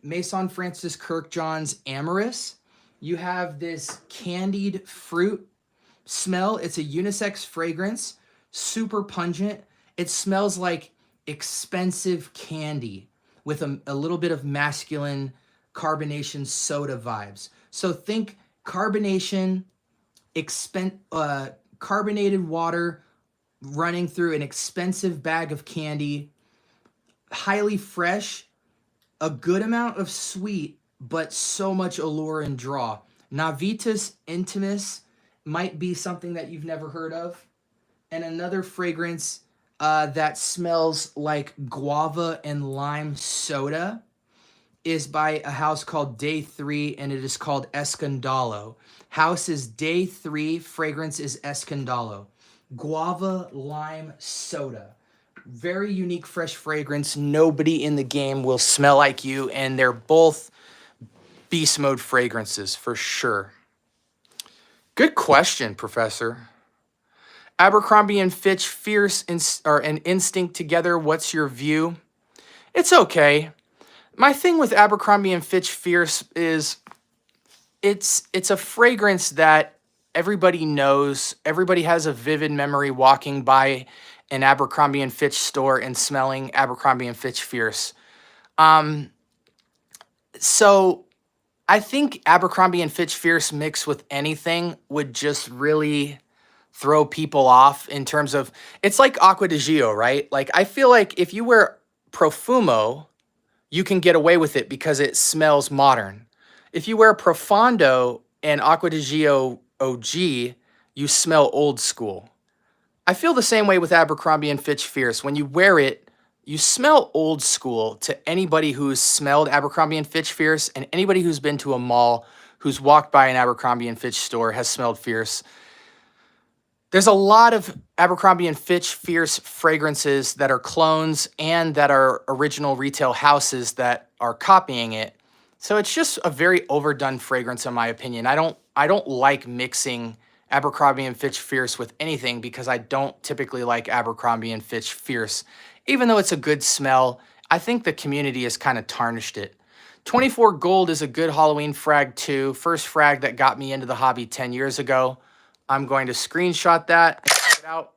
Mason Francis Kirkjohn's Amorous. You have this candied fruit smell. It's a unisex fragrance, super pungent. It smells like expensive candy with a little bit of masculine carbonation soda vibes. So think carbonation, carbonated water running through an expensive bag of candy, highly fresh, a good amount of sweet, but so much allure and draw. Navitas Intimus might be something that you've never heard of. And another fragrance that smells like guava and lime soda is by a house called Day 3, and it is called Escandalo. House is Day 3, fragrance is Escandalo. Guava lime soda. Very unique, fresh fragrance. Nobody in the game will smell like you, and they're both beast mode fragrances for sure. Good question, Professor. Abercrombie and Fitch, Fierce and Instinct together. What's your view? It's okay. My thing with Abercrombie and Fitch Fierce is it's a fragrance that everybody knows. Everybody has a vivid memory walking by an Abercrombie and Fitch store and smelling Abercrombie and Fitch Fierce. So I think Abercrombie and Fitch Fierce mixed with anything would just really throw people off in terms of, it's like Acqua di Gio, right? Like, I feel like if you wear Profumo, you can get away with it because it smells modern. If you wear Profondo and Acqua di Gio OG, you smell old school. I feel the same way with Abercrombie and Fitch Fierce. When you wear it, you smell old school to anybody who's smelled Abercrombie and Fitch Fierce, and anybody who's been to a mall, who's walked by an Abercrombie and Fitch store, has smelled Fierce. There's a lot of Abercrombie and Fitch Fierce fragrances that are clones and that are original retail houses that are copying it. So it's just a very overdone fragrance, in my opinion. I don't like mixing Abercrombie and Fitch Fierce with anything because I don't typically like Abercrombie and Fitch Fierce. Even though it's a good smell, I think the community has kind of tarnished it. 24 Gold is a good Halloween frag too. First frag that got me into the hobby 10 years ago. I'm going to screenshot that and check it out.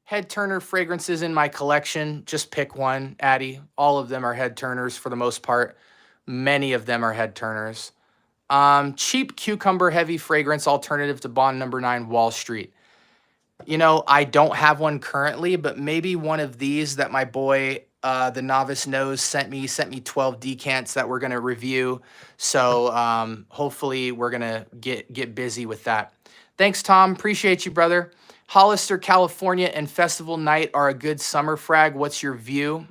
Head turner fragrances in my collection. Just pick one, Addie. All of them are head turners for the most part. Many of them are head turners. Cheap cucumber heavy fragrance alternative to Bond No. 9 Wall Street. You know, I don't have one currently, but maybe one of these that my boy, the Novice Nose, sent me 12 decants that we're going to review. So hopefully we're going to get busy with that. Thanks, Tom. Appreciate you, brother. Hollister, California, and Festival Night are a good summer frag. What's your view?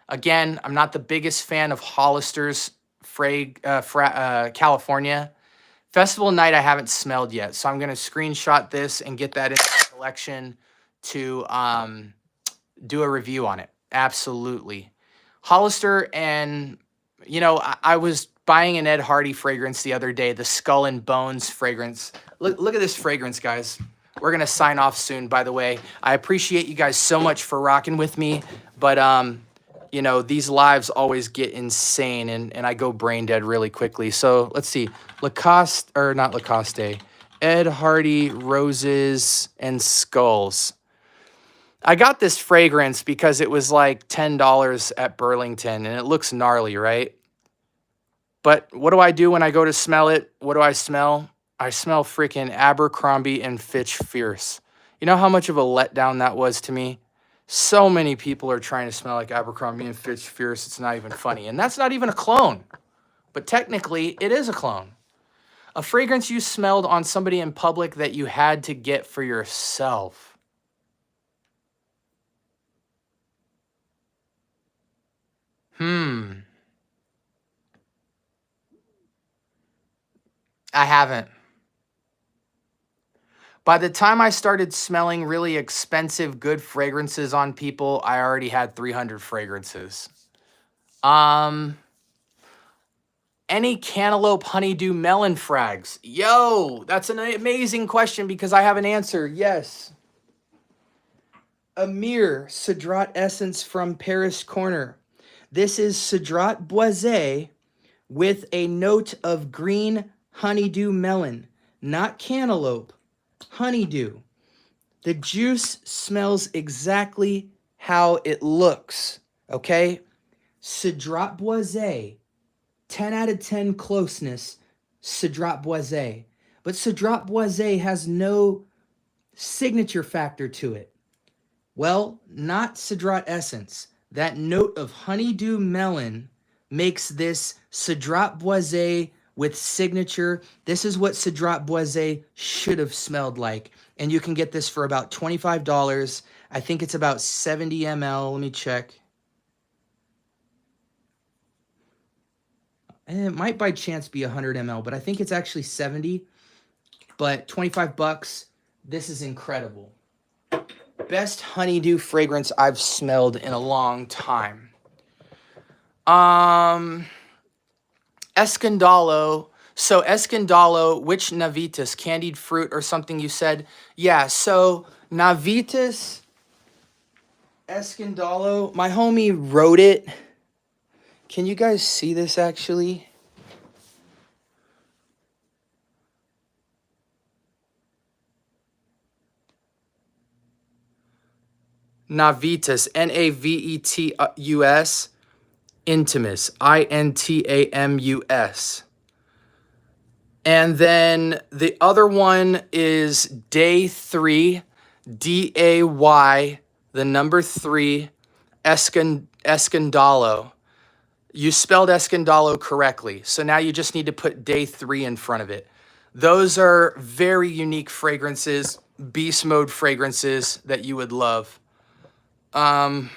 Again, I'm not the biggest fan of Hollister's California. Festival Night I haven't smelled yet, so I'm going to screenshot this and get that into the collection to do a review on it. Absolutely. Hollister, and, you know, I was buying an Ed Hardy fragrance the other day, the Skull and Bones fragrance. Look at this fragrance, guys. We're going to sign off soon, by the way. I appreciate you guys so much for rocking with me, but, you know, these lives always get insane, and I go brain dead really quickly. So let's see. Lacoste, or not Lacoste, Ed Hardy Roses and Skulls. I got this fragrance because it was like $10 at Burlington, and it looks gnarly, right? But what do I do when I go to smell it? What do I smell? I smell freaking Abercrombie and Fitch Fierce. You know how much of a letdown that was to me? So many people are trying to smell like Abercrombie and Fitch Fierce, it's not even funny. And that's not even a clone. But technically, it is a clone. A fragrance you smelled on somebody in public that you had to get for yourself. I haven't. By the time I started smelling really expensive, good fragrances on people, I already had 300 fragrances. And any cantaloupe, honeydew, melon frags? Yo, that's an amazing question because I have an answer. Yes. Amir, Cedrat Essence from Paris Corner. This is Cedrat Boisé with a note of green honeydew melon, not cantaloupe, honeydew. The juice smells exactly how it looks, okay? Cedrat Boisé, 10 out of 10 closeness, Cedrat Boisé. But Cedrat Boisé has no signature factor to it. Well, not Cedrat Essence. That note of honeydew melon makes this Cedrat Boisé with signature. This is what Cedrat Boisé should have smelled like. And you can get this for about $25. I think it's about 70 ml. Let me check. And it might by chance be 100 ml, but I think it's actually 70. But 25 bucks. This is incredible. Best honeydew fragrance I've smelled in a long time. Escandalo. So Escandalo, which Navitas? Candied fruit or something you said? Yeah, so Navitas Escandalo. My homie wrote it. Can you guys see this actually? Navitas, Navetus, Intimus, Intamus. And then the other one is Day 3, Day, the number 3, Escandalo. You spelled Escandalo correctly. So now you just need to put Day 3 in front of it. Those are very unique fragrances, beast mode fragrances that you would love. All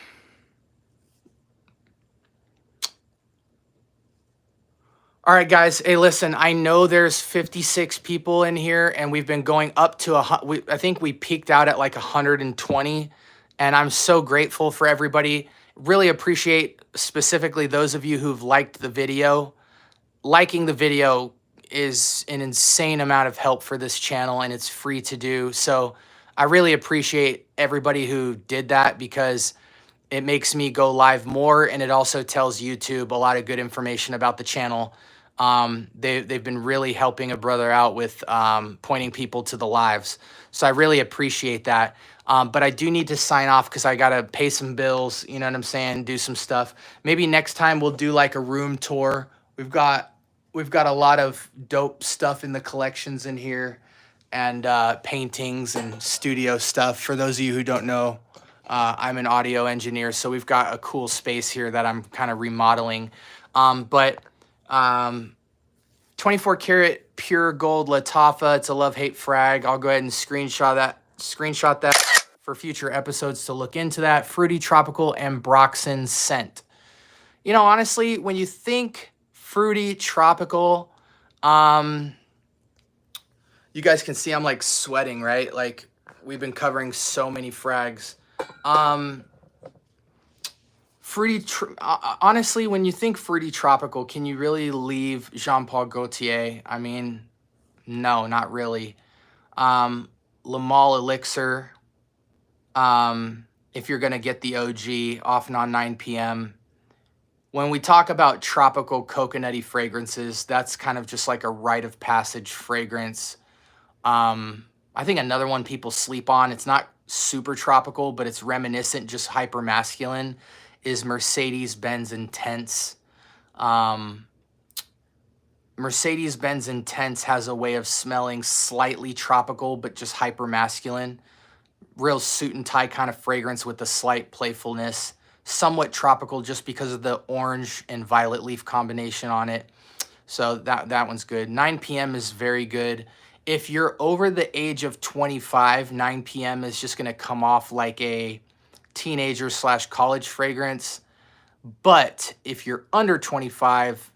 right, guys. Hey, listen, I know there's 56 people in here and we've been going up to I think we peaked out at like 120, and I'm so grateful for everybody. Really appreciate specifically those of you who've liked the video. Liking the video is an insane amount of help for this channel and it's free to do. So I really appreciate everybody who did that because it makes me go live more, and it also tells YouTube a lot of good information about the channel. They've been really helping a brother out with pointing people to the lives. So I really appreciate that. But I do need to sign off because I got to pay some bills, you know what I'm saying, do some stuff. Maybe next time we'll do like a room tour. We've got a lot of dope stuff in the collections in here, and paintings and studio stuff. For those of you who don't know, I'm an audio engineer, so we've got a cool space here that I'm kind of remodeling. 24 karat pure gold Latafa. It's a love-hate frag. I'll go ahead and screenshot that for future episodes to look into that. Fruity tropical ambroxan scent. You know, honestly, when you think fruity tropical, you guys can see I'm like sweating, right? Like we've been covering so many frags. Honestly, when you think fruity tropical, can you really leave Jean-Paul Gaultier? I mean, no, not really. Le Male Elixir, if you're gonna get the OG, off on 9 p.m. When we talk about tropical coconutty fragrances, that's kind of just like a rite of passage fragrance. I think another one people sleep on, it's not super tropical, but it's reminiscent, just hyper masculine, is Mercedes-Benz Intense. Mercedes-Benz Intense has a way of smelling slightly tropical, but just hyper masculine. Real suit and tie kind of fragrance with a slight playfulness. Somewhat tropical just because of the orange and violet leaf combination on it. So that one's good. 9 p.m. is very good. If you're over the age of 25, 9 p.m. is just going to come off like a teenager / college fragrance. But if you're under 25,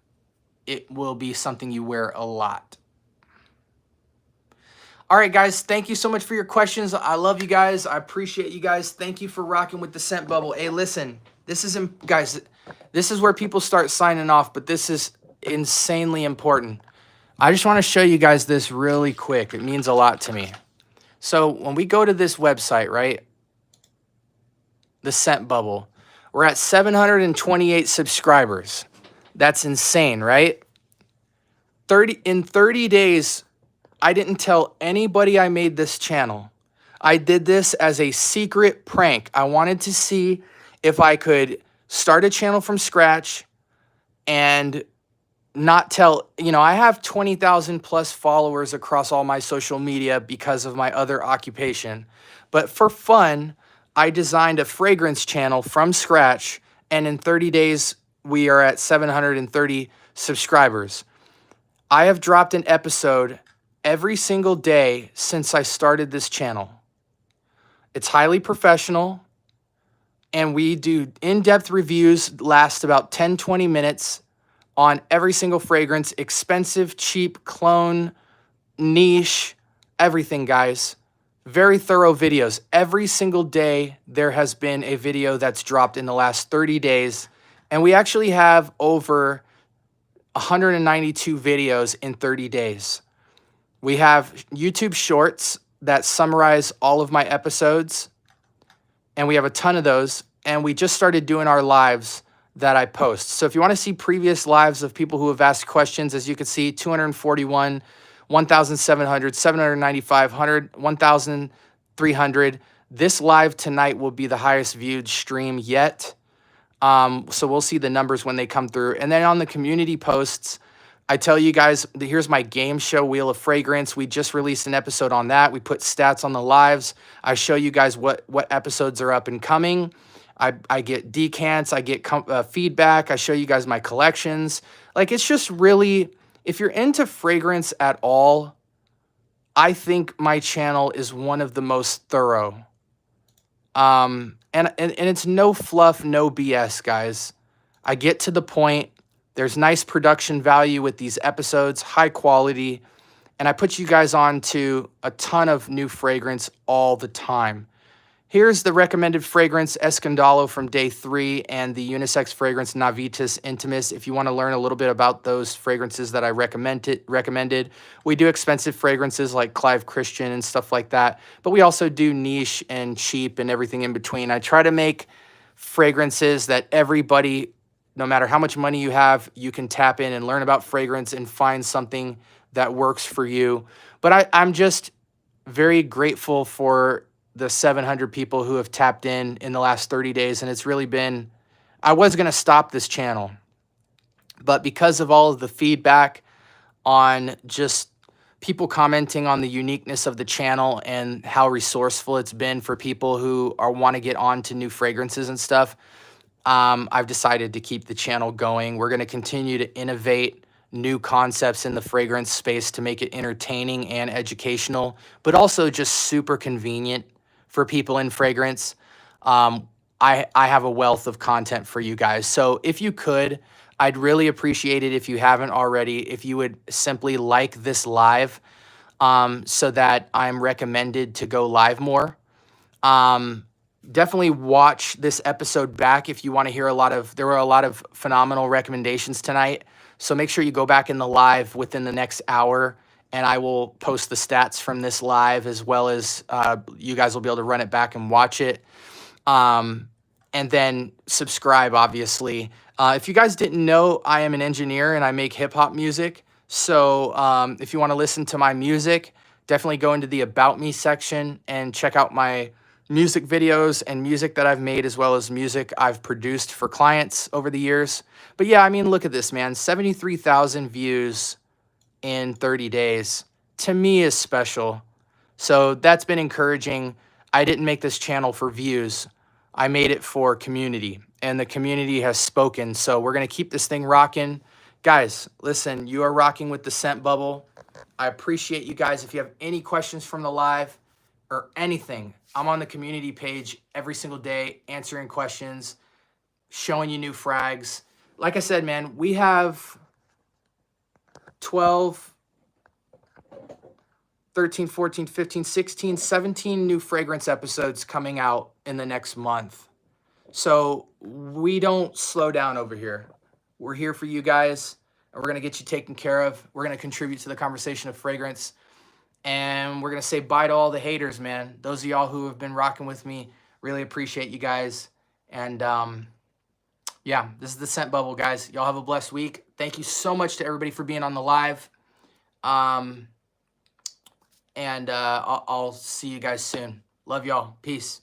it will be something you wear a lot. All right, guys, thank you so much for your questions. I love you guys. I appreciate you guys. Thank you for rocking with the scent bubble. Hey, listen, guys, this is where people start signing off, but this is insanely important. I just want to show you guys this really quick. It means a lot to me. So when we go to this website, right, the Scent Bubble, we're at 728 subscribers. That's insane, right? In 30 days, I didn't tell anybody I made this channel. I did this as a secret prank. I wanted to see if I could start a channel from scratch and not tell, you know, I have 20,000 plus followers across all my social media because of my other occupation. But for fun, I designed a fragrance channel from scratch, and in 30 days, we are at 730 subscribers. I have dropped an episode every single day since I started this channel. It's highly professional, and we do in-depth reviews, last about 10-20 minutes on every single fragrance, expensive, cheap, clone, niche, everything, guys. Very thorough videos. Every single day there has been a video that's dropped in the last 30 days, and we actually have over 192 videos in 30 days. We have YouTube shorts that summarize all of my episodes, and we have a ton of those, and we just started doing our lives that I post. So if you want to see previous lives of people who have asked questions, as you can see, 241, 1,700, 795, 100, 1,300. This live tonight will be the highest viewed stream yet. So we'll see the numbers when they come through. And then on the community posts, I tell you guys, here's my game show, Wheel of Fragrance. We just released an episode on that. We put stats on the lives. I show you guys what episodes are up and coming. I get decants, I get feedback. I show you guys my collections. Like, it's just really, if you're into fragrance at all, I think my channel is one of the most thorough. And it's no fluff, no BS, guys. I get to the point. There's nice production value with these episodes, high quality, and I put you guys on to a ton of new fragrance all the time. Here's the recommended fragrance Escandalo from day 3 and the unisex fragrance Navitas Intimus. If you want to learn a little bit about those fragrances that I recommended. We do expensive fragrances like Clive Christian and stuff like that, but we also do niche and cheap and everything in between. I try to make fragrances that everybody, no matter how much money you have, you can tap in and learn about fragrance and find something that works for you. But I'm just very grateful for the 700 people who have tapped in the last 30 days. And it's really been, I was going to stop this channel, but because of all of the feedback on just people commenting on the uniqueness of the channel and how resourceful it's been for people who want to get on to new fragrances and stuff, I've decided to keep the channel going. We're going to continue to innovate new concepts in the fragrance space to make it entertaining and educational, but also just super convenient for people in fragrance. I have a wealth of content for you guys. So if you could, I'd really appreciate it if you haven't already, if you would simply like this live, so that I'm recommended to go live more. Definitely watch this episode back if you want to hear there were a lot of phenomenal recommendations tonight. So make sure you go back in the live within the next hour, and I will post the stats from this live, as well as you guys will be able to run it back and watch it. And then subscribe, obviously. If you guys didn't know, I am an engineer and I make hip hop music. So if you want to listen to my music, definitely go into the About Me section and check out my music videos and music that I've made, as well as music I've produced for clients over the years. But yeah, I mean, look at this, man. 73,000 views in 30 days. To me is special. So that's been encouraging. I didn't make this channel for views. I made it for community, and the community has spoken. So we're going to keep this thing rocking. Guys, listen, you are rocking with the Scent Bubble. I appreciate you guys. If you have any questions from the live or anything, I'm on the community page every single day answering questions, showing you new frags. Like I said, man, we have 12, 13, 14, 15, 16, 17 new fragrance episodes coming out in the next month. So we don't slow down over here. We're here for you guys. and we're going to get you taken care of. We're going to contribute to the conversation of fragrance. And we're going to say bye to all the haters, man. Those of y'all who have been rocking with me, really appreciate you guys. And yeah, this is the Scent Bubble, guys. Y'all have a blessed week. Thank you so much to everybody for being on the live. And I'll see you guys soon. Love y'all. Peace.